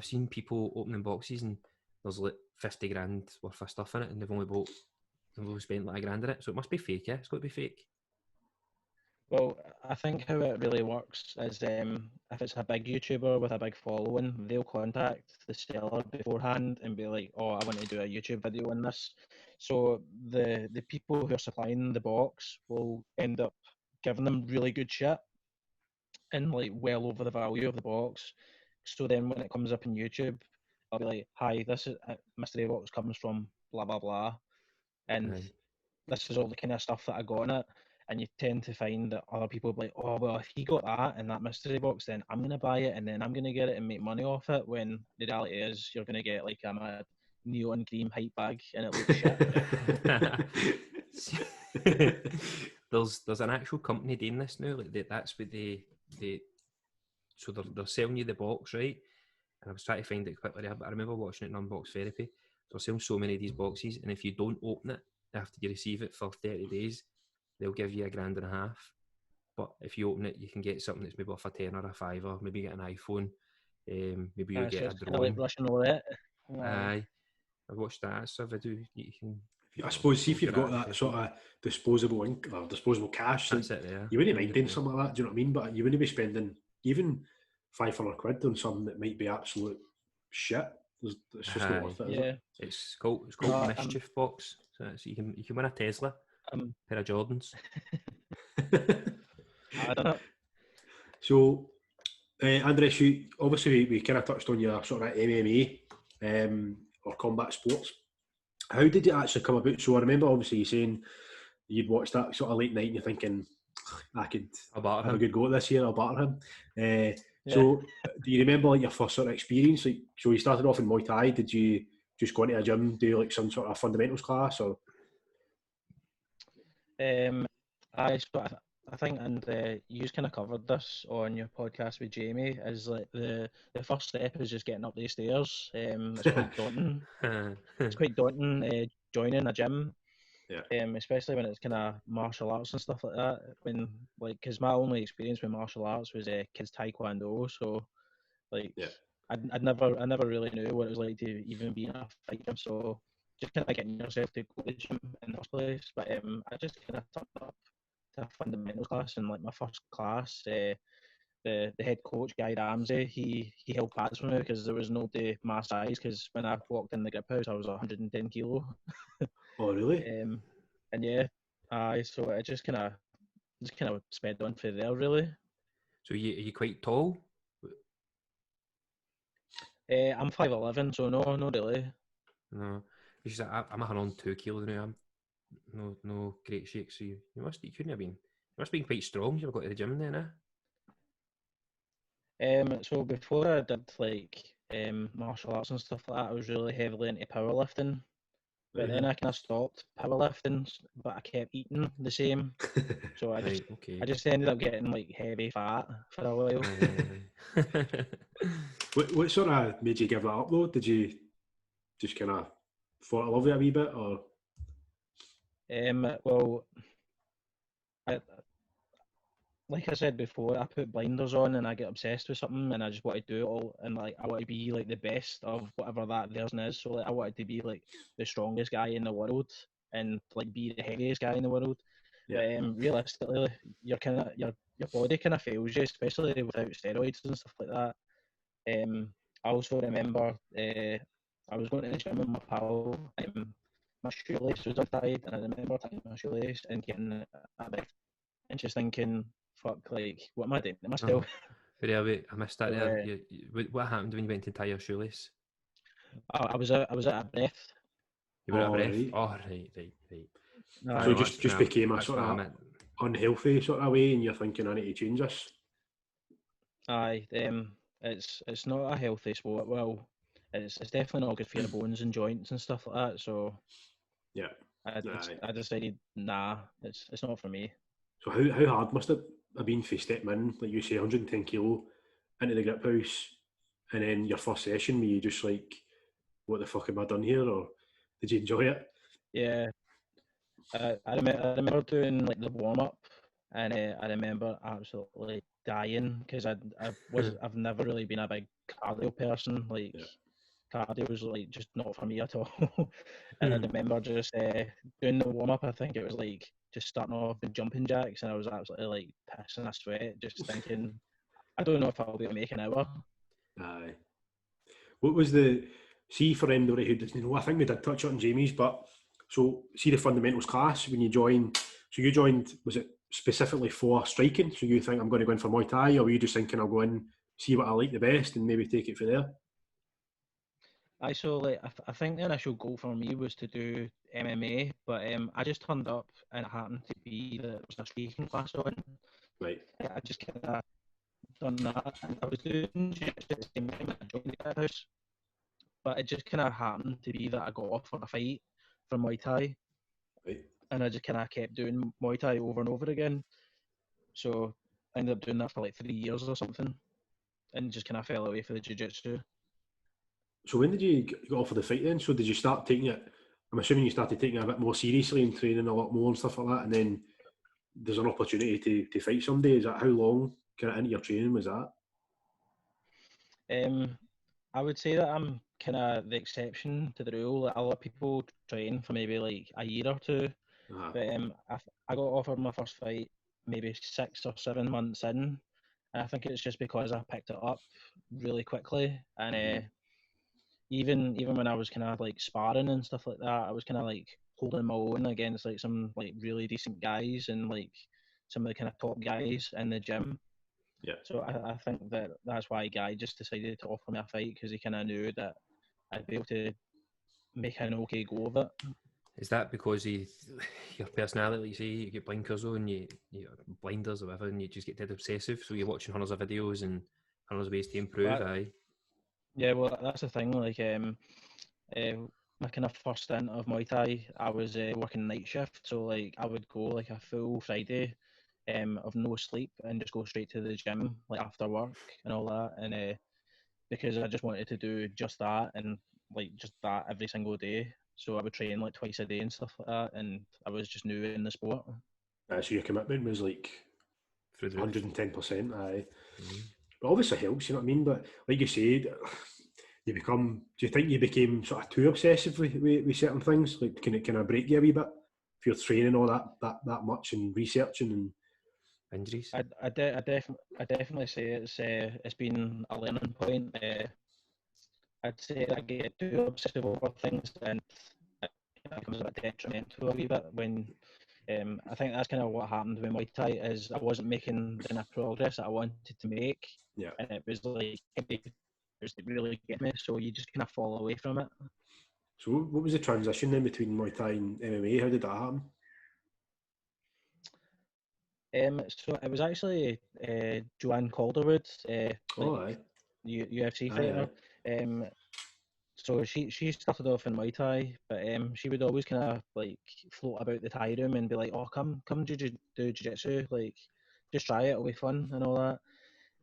seen people opening boxes and there's like 50 grand worth of stuff in it, and they've only spent like $1,000 in it. So it must be fake. Yeah, it's got to be fake. Well, I think how it really works is if it's a big YouTuber with a big following, they'll contact the seller beforehand and be like, "Oh, I want to do a YouTube video on this." So the people who are supplying the box will end up giving them really good shit and like well over the value of the box. So then when it comes up in YouTube, I'll be like, "Hi, this is mystery box comes from blah blah blah," and this is all the kind of stuff that I got in it. And you tend to find that other people will be like, "Oh, well, if he got that in that mystery box, then I'm going to buy it and then I'm going to get it and make money off it." When the reality is you're going to get like a neon green Hype bag and it looks shit. There's an actual company doing this now. Like that's what they so they're selling you the box, right? And I was trying to find it quickly, but I remember watching it in Unbox Therapy. They're selling so many of these boxes, and if you don't open it after you receive it for 30 days, they'll give you $1,500. But if you open it, you can get something that's maybe off a tenner or a fiver. Maybe get an iPhone. Maybe you'll get a drone. like Russian roulette. Aye, I watched that. So if I do, you can. I suppose, see if you've got that sort of disposable or disposable cash, that's like, it there. you wouldn't mind doing something like that, do you know what I mean? But you wouldn't be spending even 500 quid on something that might be absolute shit. It's just not worth it, is it? It's called Mischief Box. So you can win a Tesla, pair of Jordans. I don't know. So, Andres, obviously we kind of touched on your sort of MMA or combat sports. How did it actually come about? So I remember obviously you saying you'd watch that sort of late night and you're thinking, I could have a good go at this year, I'll batter him. So do you remember like your first sort of experience? Like, so you started off in Muay Thai, did you just go into a gym, do like some sort of fundamentals class or? I think, and you kind of covered this on your podcast with Jamie, is like the first step is just getting up the stairs. It's quite daunting. It's quite daunting joining a gym, especially when it's kind of martial arts and stuff like that. When because my only experience with martial arts was kids taekwondo, so I never really knew what it was like to even be in a fight gym. So just kind of getting yourself to go to the gym in the first place. But I just kind of turned up to a fundamentals class, and like my first class, the head coach Guy Ramsey, he held pads for me because there was nobody my size. Because when I walked in the grip house, I was 110 kilo. Oh really? So it just kind of sped on for there really. So are you quite tall? I'm 5'11", so no, not really. No, because I'm 102 kilos now. I'm no great shape. So you couldn't have been. You must have been quite strong. You ever got to the gym then, So before I did like martial arts and stuff like that, I was really heavily into powerlifting. But then I kind of stopped powerlifting, but I kept eating the same. So I just ended up getting like heavy fat for a while. What sort of made you give that up though? Did you just kind of fall in love with it a wee bit, or? Well, like I said before, I put blinders on and I get obsessed with something and I just want to do it all, and like I want to be like the best of whatever that version is. So like I wanted to be like the strongest guy in the world and like be the heaviest guy in the world. But realistically, your body kind of fails you, especially without steroids and stuff like that. I also remember I was going to the gym with my pal. My shoelace was untied, and I remember tying my shoelace and getting a bit and just thinking, "Fuck, like, what am I doing? Am I still?" Wait, I missed that So, there. What happened when you went to tie your shoelace? I was out of breath. You were out of breath? Right. Oh, right. No, So it just became a sort of unhealthy sort of way, and you're thinking, I need to change this. Aye, it's not a healthy sport. Well, it's definitely not good for your bones and joints and stuff like that. So Yeah. I decided, nah, it's not for me. So how hard must it have been for stepping in, like you say, 110 kilo into the grip house, and then your first session, were you just like, what the fuck have I done here, or did you enjoy it? Yeah, I remember doing like the warm up, and I remember absolutely dying because I've never really been a big cardio person. Like cardio was like just not for me at all. And I remember just doing the warm up. I think it was like just starting off with jumping jacks, and I was absolutely like pissing a sweat, just thinking, I don't know if I'll be able to make an hour. Aye. What was the, see for anybody who doesn't know, I think we did touch on Jamie's, but so see the fundamentals class when you joined, so you joined, was it specifically for striking? So you think I'm going to go in for Muay Thai, or were you just thinking I'll go in, see what I like the best and maybe take it from there? So like I think the initial goal for me was to do MMA, but I just turned up and it happened to be that there was a striking class on. Right. I just kind of done that. And I was doing jiu-jitsu at the same time that I joined the grip house, but it just kind of happened to be that I got off on a fight from Muay Thai, Right. and I just kind of kept doing Muay Thai over and over again. So I ended up doing that for like 3 years or something, and just kind of fell away for the jiu-jitsu. So when did you get offered the fight then? So did you start taking it, I'm assuming you started taking it a bit more seriously and training a lot more and stuff like that, and then there's an opportunity to fight someday. Is that how long kind of into your training was that? I would say that I'm kind of the exception to the rule. Like, a lot of people train for maybe like a year or two, but I got offered my first fight maybe 6 or 7 months in, and I think it's just because I picked it up really quickly, and even when I was kind of like sparring and stuff like that, I was kind of like holding my own against like some like really decent guys and like some of the kind of top guys in the gym. Yeah. So I think that's why Guy just decided to offer me a fight, because he kind of knew that I'd be able to make an okay go of it. Is that because your personality, you say, you get blinkers on, you blinders or whatever, and you just get dead obsessive, so you're watching hundreds of videos and hundreds of ways to improve, aye? Yeah, well, that's the thing, like, my kind of first stint of Muay Thai, I was working night shift, so like I would go like a full Friday of no sleep and just go straight to the gym like after work and all that, and because I just wanted to do just that and like just that every single day. So I would train like twice a day and stuff like that, and I was just new in the sport. So your commitment was like 110%. Aye. But obviously helps, you know what I mean? But like you said, you become, do you think you became sort of too obsessive with certain things? Like, can it break you a wee bit if you're training all that much and researching and injuries? I definitely say it's been a learning point. I'd say I get too obsessive over things, and it becomes a bit detrimental a wee bit when. I think that's kind of what happened with Muay Thai, is I wasn't making the kind of progress that I wanted to make, and it was like it was really getting me, so you just kind of fall away from it. So what was the transition then between Muay Thai and MMA? How did that happen? So it was actually Joanne Calderwood, UFC fighter. So she started off in Muay Thai, but she would always kind of like float about the Thai room and be like, "Oh, come do jiu-jitsu, like just try it, it'll be fun and all that."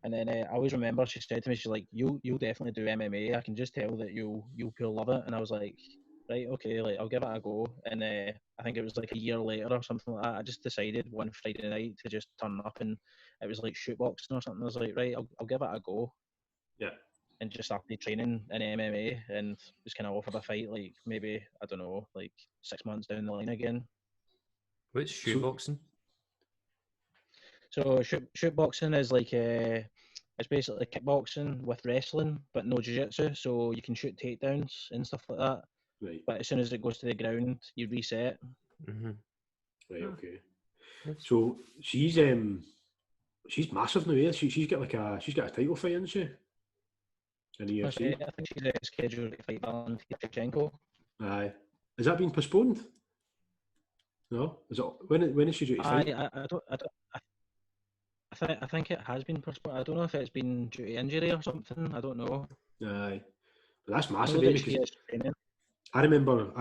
And then I always remember she said to me, she's like, "You'll definitely do MMA. I can just tell that you'll love it." And I was like, "Right, okay, like I'll give it a go." And I think it was like a year later or something like that, I just decided one Friday night to just turn up, and it was like shoot boxing or something. I was like, "Right, I'll give it a go." Yeah. And just started training in MMA, and was kind of offered a fight like maybe, I don't know, like 6 months down the line again. What's shoot boxing? So shoot boxing is like it's basically kickboxing with wrestling, but no jiu-jitsu. So you can shoot takedowns and stuff like that. Right. But as soon as it goes to the ground, you reset. Mm-hmm. Right. Okay. Nice. So she's massive now. Yeah. She's got a title fight, hasn't she? In the UFC. I think she's scheduled to fight Valentina Shevchenko. Aye. Has that been postponed? No. Is it when is she due to fight? I think it has been postponed. I don't know if it's been due to injury or something. I don't know. Aye. But that's I massive, know that because she is training. I remember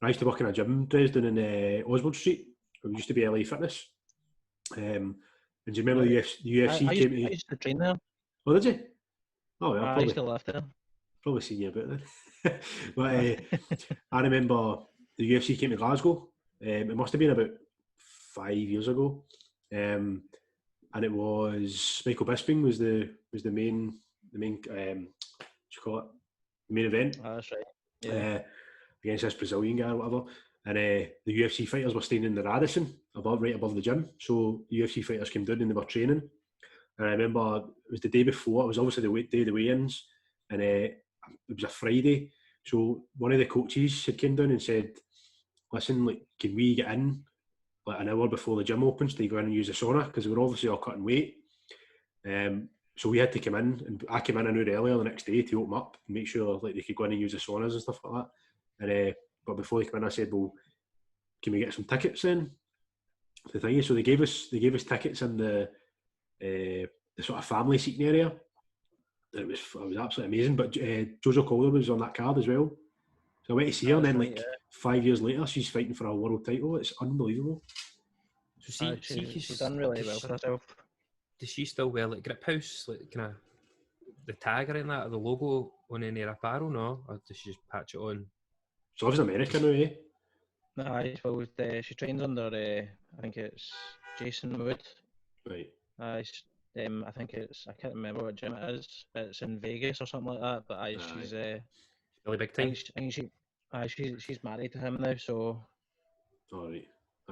I used to work in a gym down in Oswald Street. It used to be LA Fitness. And do you remember the UFC I came used to train there. Oh, did you? Oh, well, I used to live there. probably seen you about then. But I remember the UFC came to Glasgow. It must have been about 5 years ago. And it was Michael Bisping was the main what do you call it? The main event. Oh, that's right. Yeah. Against this Brazilian guy or whatever. And the UFC fighters were staying in the Radisson right above the gym. So the UFC fighters came down and they were training. And I remember it was the day before. It was obviously the day of the weigh-ins, and it was a Friday. So one of the coaches had came down and said, "Listen, like, can we get in like an hour before the gym opens to go in and use the sauna, because we were obviously all cutting weight." So we had to come in, and I came in an hour earlier the next day to open up and make sure like they could go in and use the saunas and stuff like that. And but before they come in, I said, "Well, can we get some tickets then?" The thing is, so they gave us tickets in the sort of family seating area. It was absolutely amazing. But Jojo Calder was on that card as well. So I went to see her, and then right, 5 years later, she's fighting for a world title. It's unbelievable. So she's done really well for herself. Does she still wear like Grip House, like kind of the tag or anything like that, or the logo on any of her apparel? No, or does she just patch it on? So I was in America now, eh? No, well, she trains under I think it's Jason Wood. Right. I think I can't remember what gym it is. It's in Vegas or something like that. But she's really big time. I think she's married to him now, so. All right.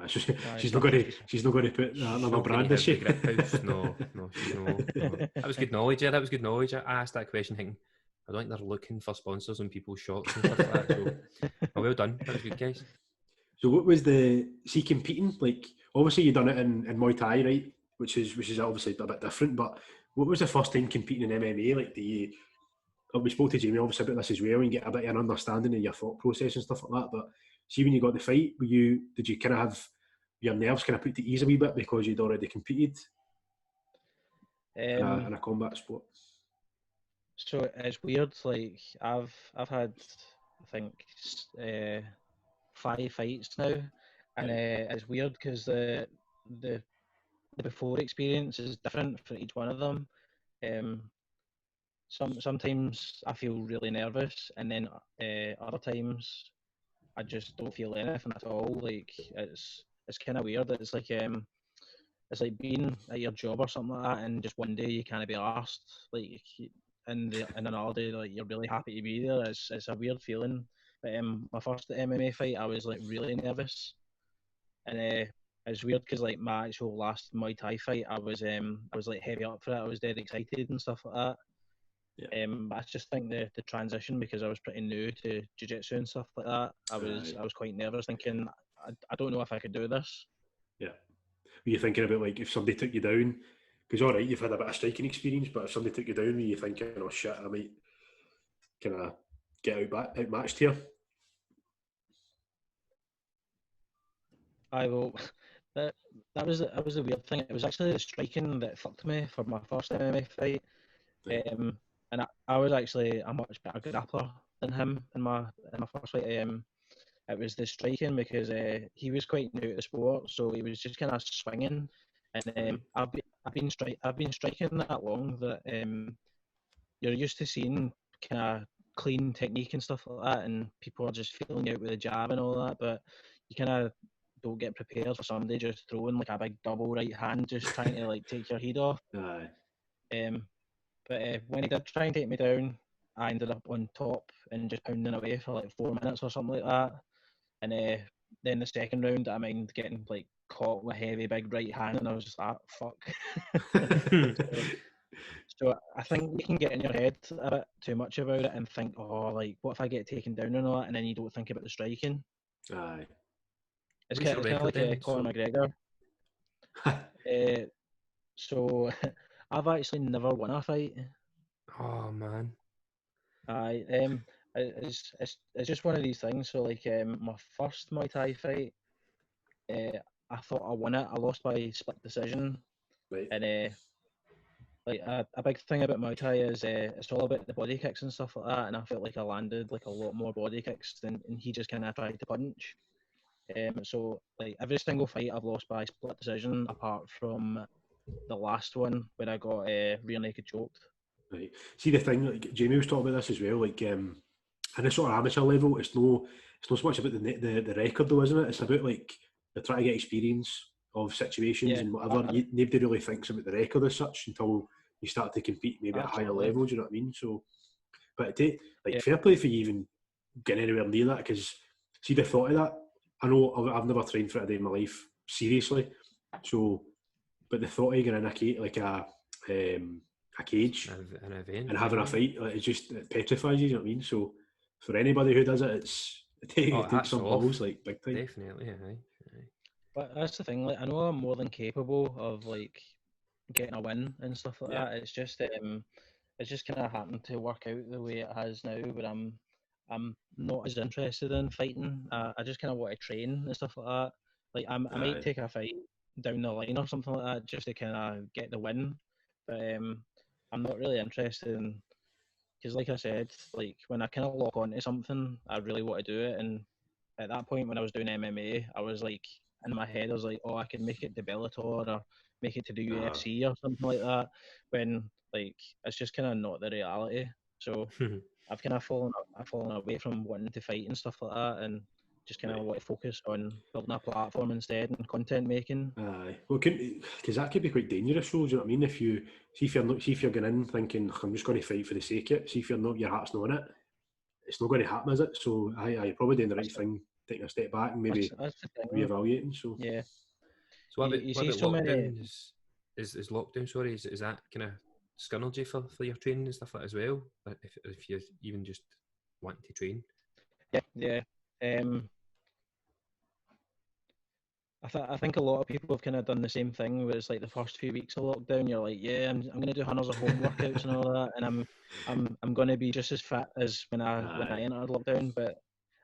She's not going to put another brand, is she? Grip House. No, she's no. That was good knowledge. Yeah, that was good knowledge. I asked that question thinking, I don't think they're looking for sponsors on people's shots and stuff like that. So, well done. That was good, guys. So what was competing? Like, obviously you done it in Muay Thai, right? Which is obviously a bit different. But what was the first time competing in MMA? Like, we spoke to Jamie obviously about this as well, and get a bit of an understanding of your thought process and stuff like that. But see, when you got the fight, did you kind of have your nerves kind of put to ease a wee bit because you'd already competed in a combat sport? So it's weird. Like I've had, I think, 5 fights now, and it's weird because the before experience is different for each one of them. Sometimes I feel really nervous, and then other times I just don't feel anything at all. Like it's kind of weird. It's like being at your job or something like that, and just one day you can't be asked. Like and another day, like you're really happy to be there. It's a weird feeling. But my first MMA fight, I was like really nervous, and it's weird because like my actual last Muay Thai fight, I was like heavy up for it. I was dead excited and stuff like that. Yeah. But I just think the transition, because I was pretty new to jiu-jitsu and stuff like that, I was quite nervous, thinking I don't know if I could do this. Yeah. Were you thinking about like if somebody took you down? Because all right, you've had a bit of striking experience, but if somebody took you down, were you thinking, "Oh shit, I might kind of get outmatched here"? I will. That was the weird thing. It was actually the striking that fucked me for my first MMA fight. Right. And I was actually a much better grappler than him in my first fight. It was the striking because he was quite new to the sport, so he was just kind of swinging. And I've been striking that long that you're used to seeing kind of clean technique and stuff like that, and people are just feeling you out with a jab and all that, but you kind of don't get prepared for somebody just throwing like a big double right hand, just trying to like take your head off. Aye. But when he did try and take me down, I ended up on top and just pounding away for like 4 minutes or something like that. And then the second round, I mind getting like caught with a heavy big right hand, and I was just like, fuck. So I think you can get in your head a bit too much about it and think, oh, like, what if I get taken down and all that, and then you don't think about the striking. Aye. It's What's kind your of record like then? Conor McGregor. So I've actually never won a fight. Oh man. Aye, it's just one of these things. So like, my first Muay Thai fight, I thought I won it. I lost by split decision, Right. and like a big thing about Muay Thai is it's all about the body kicks and stuff like that. And I felt like I landed like a lot more body kicks than and he just kind of tried to punch. So like every single fight I've lost by split decision, apart from the last one where I got rear naked choked. Right. See the thing, like Jamie was talking about this as well. Like, in a sort of amateur level, it's no so much about the record though, isn't it? It's about like they're trying to get experience of situations Yeah, and whatever. Nobody really thinks about the record as such until you start to compete maybe at a higher level. Do you know what I mean? So, but fair play for you even getting anywhere near that, because see the thought of that. I know I've never trained for it a day in my life seriously. So, but the thought of getting in a cage An event and having a fight, like, it petrifies you. You know what I mean? So for anybody who does it, it takes some balls, like big time. Definitely, aye. But that's the thing. Like I know I'm more than capable of like getting a win and stuff like that. It's just kind of happened to work out the way it has now, where I'm not as interested in fighting. I just kind of want to train and stuff like that. Like I might take a fight down the line or something like that just to kind of get the win, but I'm not really interested in, because like I said, like when I kind of lock onto something, I really want to do it. And at that point when I was doing MMA, I was like, in my head I was like, oh, I can make it to Bellator or make it to the UFC or something like that, when like it's just kind of not the reality. So I've kind of fallen away from wanting to fight and stuff like that, and just kind of want to focus on building a platform instead and content making. Aye, well, because that could be quite dangerous. So, do you know what I mean? If you see if you're going in thinking I'm just going to fight for the sake of it, see if your heart's not in it, it's not going to happen, is it? So, you're probably doing the right thing, taking a step back and maybe that's the thing. reevaluating. So, yeah. So what about so lockdown? many... Is lockdown? Sorry, is that kind of scunnered you for your training and stuff like that as well? If you even just wanting to train. Yeah. I think a lot of people have kind of done the same thing, where it's like the first few weeks of lockdown, you're like, yeah, I'm going to do hundreds of home workouts and all that, and I'm going to be just as fit as when I entered lockdown. But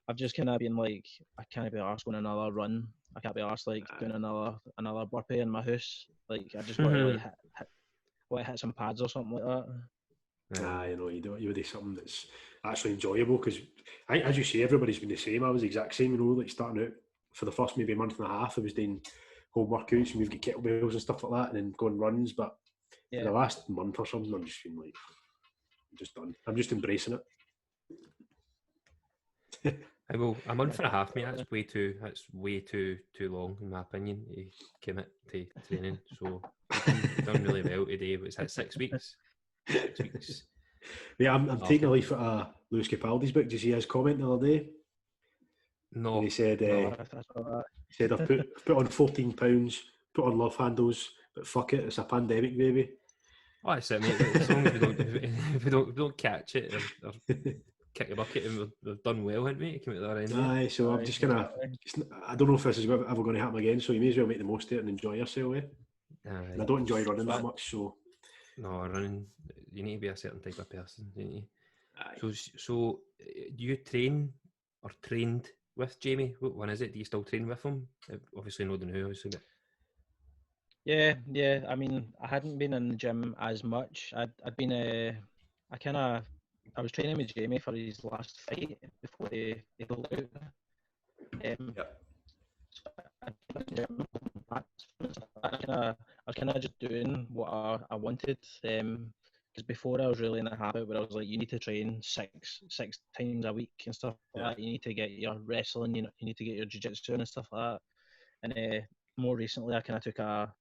I've just kind of been like, I can't be arsed going another run. I can't be arsed like doing another burpee in my house. Like I just got to like hit some pads or something like that. You know, you would do something that's actually enjoyable, because as you say, everybody's been the same. I was the exact same, you know, like starting out for the first maybe month and a half, I was doing home workouts and we've got kettlebells and stuff like that, and then going runs. But for the last month or something, I'm just feeling like I'm just done. I'm just embracing it. A month and a half, mate. That's way too long, in my opinion, to commit to training. So you've done really well today. Was that 6 weeks? 6 weeks. Yeah, I'm taking a leaf at Lewis Capaldi's book. Did you see his comment the other day? No. And he said, I've put on 14 pounds, put on love handles, but fuck it, it's a pandemic, baby. Oh, that's it, mate. As long as we don't catch it or kick the bucket, and we've done well, haven't we? Came out the other end. Aye, so I'm just gonna. I don't know if this is ever going to happen again. So you may as well make the most of it and enjoy yourself. And I don't enjoy running that much, so. No, running. You need to be a certain type of person, don't you? Aye. So do you train or trained with Jamie? What one is it? Do you still train with him? Obviously, not the new, obviously, but. Yeah. I mean, I hadn't been in the gym as much. I'd been I was training with Jamie for his last fight before he pulled out. I was kind of just doing what I wanted. Because before I was really in a habit where I was like, you need to train six times a week and stuff like that. You need to get your wrestling, you need to get your jiu-jitsu and stuff like that. And more recently, I kind of took a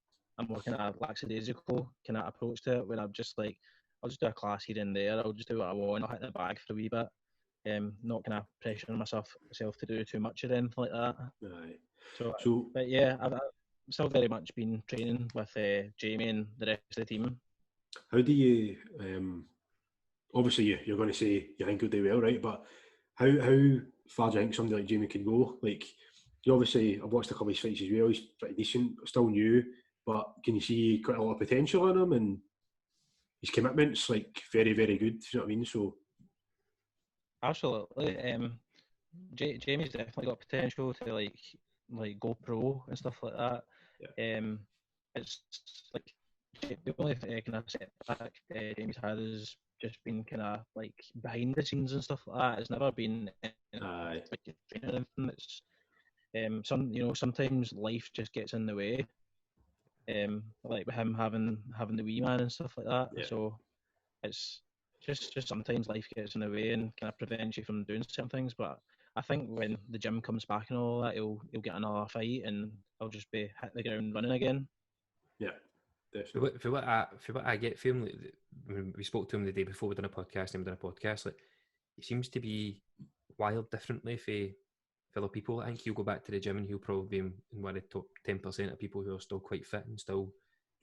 more kind of lackadaisical kind of approach to it, where I'm just like, I'll just do a class here and there. I'll just do what I want. I'll hit the bag for a wee bit. Not kind of pressuring myself to do too much or anything like that. Aye. But yeah, still very much been training with Jamie and the rest of the team. How do you? Obviously, you're going to say you think he'll do well, right? But how far do you think somebody like Jamie could go? Like, you obviously, I've watched a couple of his fights as well. He's pretty decent, still new, but can you see quite a lot of potential in him? And his commitment's like very, very good. You know what I mean? So absolutely, Jamie's definitely got potential to like go pro and stuff like that. Yeah. It's like the only kind of setback Jamie's had is just been kind of like behind the scenes and stuff like that. It's never been like training or anything. It's sometimes life just gets in the way. Like with him having the wee man and stuff like that. Yeah. So it's just sometimes life gets in the way and kind of prevents you from doing certain things. But I think when the gym comes back and all that, he'll get another fight and he'll just be hit the ground running again. Yeah, definitely. For what I get from him, like, when we spoke to him the day before we done a podcast, and we done a podcast, like, he seems to be wired differently for fellow people. I think he'll go back to the gym and he'll probably be in one of the top 10% of people who are still quite fit and still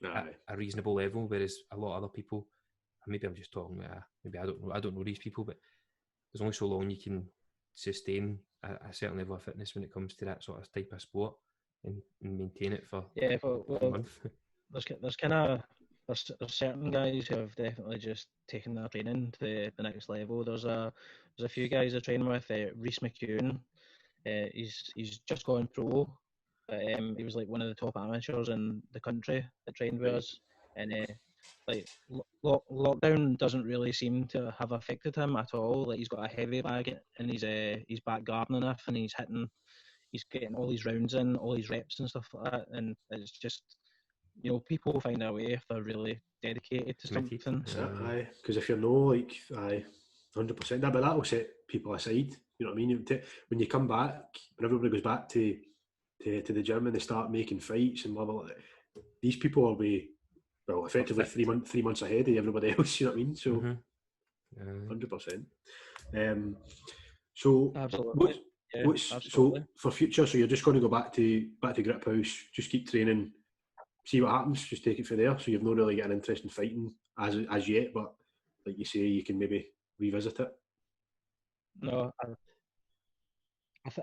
at a reasonable level, whereas a lot of other people, maybe I'm just talking, maybe I don't know these people, but there's only so long you can sustain a certain level of fitness when it comes to that sort of type of sport and maintain it for a month. There's certain guys who have definitely just taken their training to the next level. There's a few guys I train with. Rhys McEwen, he's just gone pro. He was like one of the top amateurs in the country that trained with us, and like lockdown doesn't really seem to have affected him at all. Like, he's got a heavy bag in his back garden enough, and he's getting all these rounds in, all these reps and stuff like that. And it's just, people find a way if they're really dedicated to something. Aye, because if you're no, 100%, but that will set people aside. You know what I mean? When you come back, when everybody goes back to the gym and they start making fights and blah blah blah, these people will be, well, effectively 3 months ahead of everybody else. You know what I mean? So 100%. So absolutely. So for future, so you're just going to go back to Grip House, just keep training, see what happens, just take it from there. So you've not really got an interest in fighting as yet, but like you say, you can maybe revisit it. No,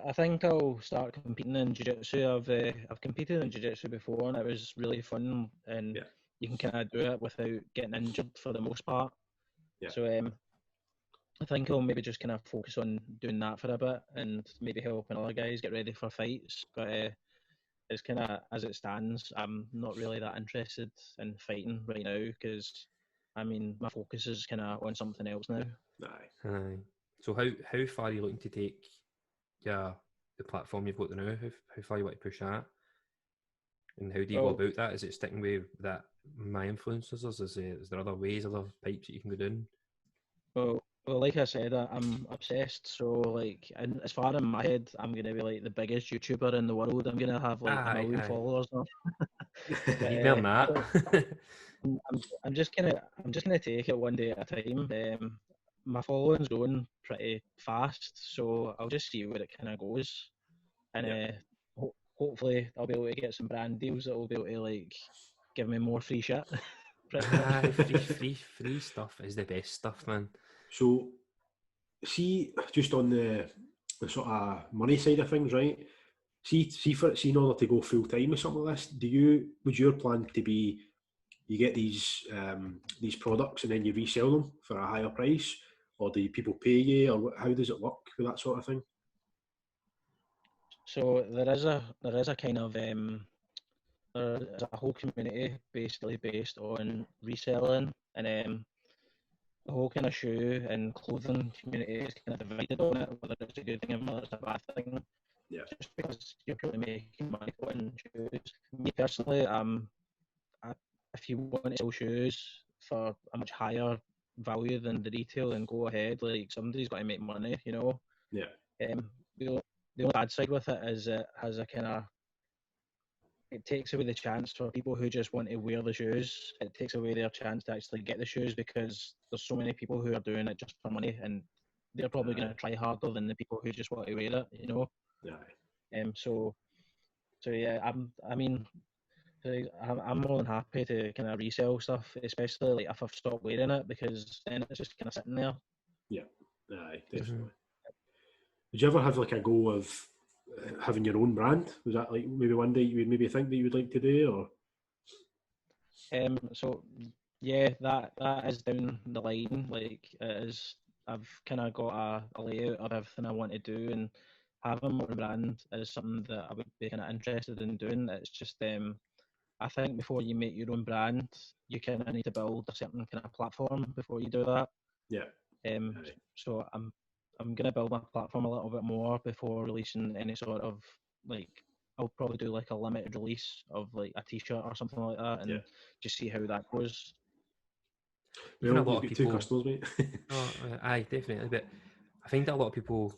I think I'll start competing in jiu-jitsu. I've competed in jiu-jitsu before, and it was really fun. And you can kind of do it without getting injured for the most part. Yeah. So I think I'll maybe just kind of focus on doing that for a bit, and maybe helping other guys get ready for fights. But it's kind of, as it stands, I'm not really that interested in fighting right now, because my focus is kind of on something else now. Aye. So how far are you looking to take the platform you've got now? How far you want to push that? And how do you go about that? Is it sticking with that my influencers? Is there other ways, other pipes that you can go down? Well, like I said, I'm obsessed. So, like, as far in my head, I'm gonna be like the biggest YouTuber in the world. I'm gonna have like 1 million followers now. Need more than that. I'm just gonna take it one day at a time. My following's going pretty fast, so I'll just see where it kind of goes, and hopefully I'll be able to get some brand deals that will be able to like give me more free shit. free stuff is the best stuff, man. So, see, just on the sort of money side of things, right? See, in order to go full time with something like this, would your plan to be you get these products and then you resell them for a higher price, or do people pay you, or how does it work with that sort of thing? So there is a kind of there's a whole community basically based on reselling, and the whole kind of shoe and clothing community is kind of divided on it, whether it's a good thing and whether it's a bad thing. Yeah. Just because you're probably making money on shoes. Me personally, if you want to sell shoes for a much higher value than the retail, then go ahead. Like, somebody's got to make money, you know. Yeah. The only bad side with it is it has a kind of, it takes away the chance for people who just want to wear the shoes. It takes away their chance to actually get the shoes, because there's so many people who are doing it just for money, and they're probably going to try harder than the people who just want to wear it, you know. Yeah. So yeah, I'm more than happy to kind of resell stuff, especially like if I've stopped wearing it, because then it's just kind of sitting there. Yeah, aye, definitely. Did you ever have like a goal of having your own brand? Was that like maybe one day you would maybe think that you would like to do, or? So yeah, that is down the line. Like it is, I've kind of got a layout of everything I want to do, and having my own brand is something that I would be kind of interested in doing. It's just I think before you make your own brand, you kind of need to build a certain kind of platform before you do that. Yeah. Aye. So I'm gonna build my platform a little bit more before releasing any sort of like. I'll probably do like a limited release of like a T-shirt or something like that, and just see how that goes. Even Well, a lot you've of got people, 2 customers, mate. oh, aye, definitely. But I find that a lot of people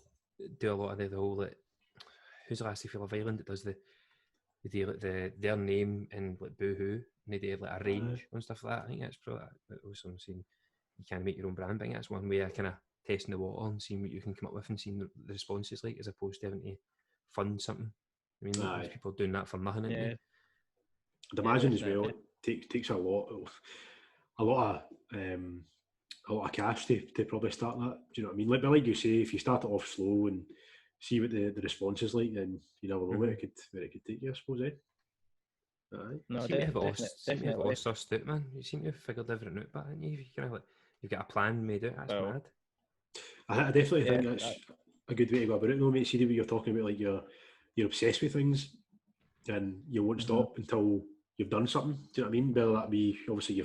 do a lot of the whole like, who's the last of Love Island that does the do like their name and like Boohoo, and they do like a range and stuff like that. I think that's probably also I'm saying you can make your own brand. But I think that's one way of kind of testing the water and seeing what you can come up with and seeing the responses like, as opposed to having to fund something. I mean, there's people doing that for nothing. Yeah. I'd imagine as well, it takes a lot of cash to probably start that. Do you know what I mean? Like you say, if you start it off slow and see what the response is like, then you never know where it could take you, I suppose. Aye. No, you seem to have definitely. all sussed out, man. You seem to have figured everything out, but you kind of like you've got a plan made out. That's mad. I definitely think that's a good way to go about it, though, mate. See what you're talking about, like you're obsessed with things, and you won't stop until you've done something. Do you know what I mean? Whether that be obviously you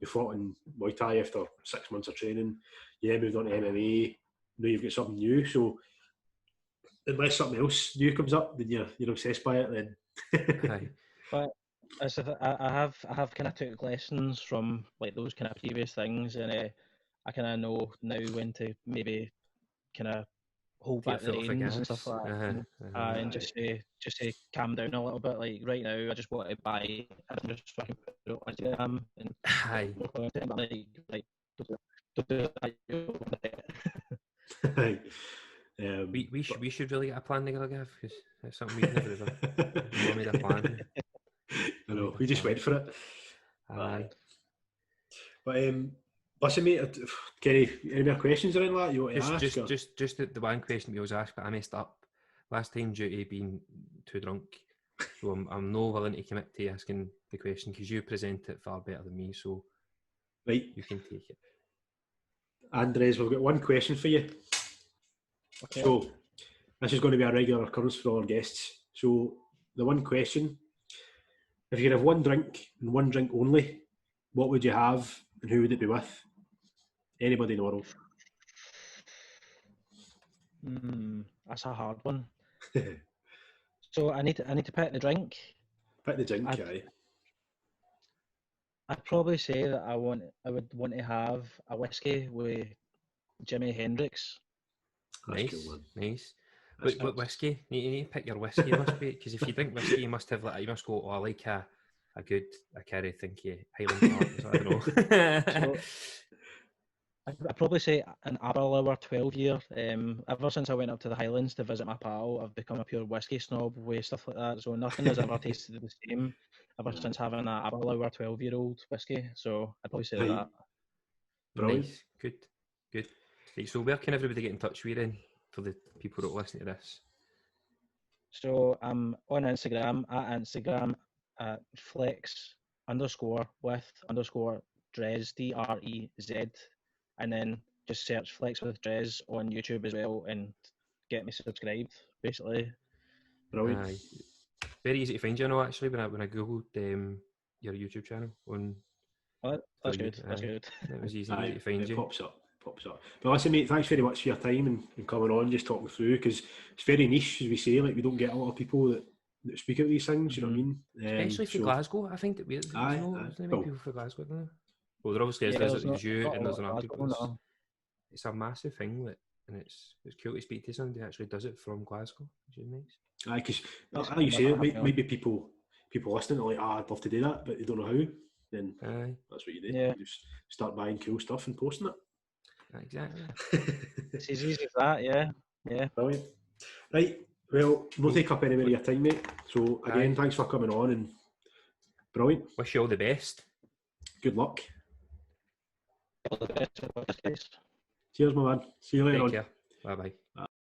fought in Muay Thai after 6 months of training, moved on to MMA. Now you've got something new. So unless something else new comes up, then you're obsessed by it. Then. But I have kind of took lessons from like those kind of previous things, and I kind of know now when to maybe kind of hold back the reins and stuff like that, and just say calm down a little bit. Like right now, I just want to buy and just fucking put it on Instagram and like don't do that. We should really get a plan together, Gav, because it's something we've never ever made a plan. I know, we just went for it. Aye. But listen, mate, Kenny, any more questions or anything like that you want to ask? Just the one question we always ask, but I messed up last time due to being too drunk. So I'm no willing to commit to asking the question because you present it far better than me, so right, you can take it. Andres, we've got one question for you. Okay. So this is going to be a regular occurrence for all our guests. So the one question: if you could have one drink and one drink only, what would you have and who would it be with? Anybody in the world? That's a hard one. So I need to pick the drink. Pick the drink, aye. I'd probably say that I would want to have a whiskey with Jimi Hendrix. Nice, cool, nice. But whiskey, you need to pick your whiskey, must be, because if you drink whiskey, you must have like, you must go, I like a good carry thinky Highland Park. So I don't know. I'd probably say an Aberlour 12 year. Ever since I went up to the Highlands to visit my pal, I've become a pure whiskey snob with stuff like that. So nothing has ever tasted the same ever since having an Aberlour 12-year-old whiskey. So I'd probably say that. Brilliant. Nice, good. Right, so where can everybody get in touch with you then, for the people that listen to this? So I'm on Instagram at flex_with_Drez, DREZ, and then just search Flex with Drez on YouTube as well and get me subscribed, basically. Brilliant. Very easy to find you, I know, actually, when I googled your YouTube channel on. Oh, that's good. That's good. It was easy to find you. Pops up. But listen, mate, thanks very much for your time and coming on, just talking through, because it's very niche, as we say. Like, we don't get a lot of people that speak about these things. You know what I mean? Especially for Glasgow, I think that there's no people for Glasgow, isn't there? Well, there obviously is. There's you and there's another people. It's a massive thing, and it's cool to speak to somebody who actually does it from Glasgow, which is nice. Aye, because like you say, it might be people listening are like, I'd love to do that, but they don't know how. Then that's what you do. Yeah. You just start buying cool stuff and posting it. Exactly. It's as easy as that, yeah. Brilliant. Right, well, we'll take up any more of your time, mate. So again, thanks for coming on, and Brilliant. Wish you all the best. Good luck. All the best, guys. Cheers, my man. See you later Take on. care. Bye bye.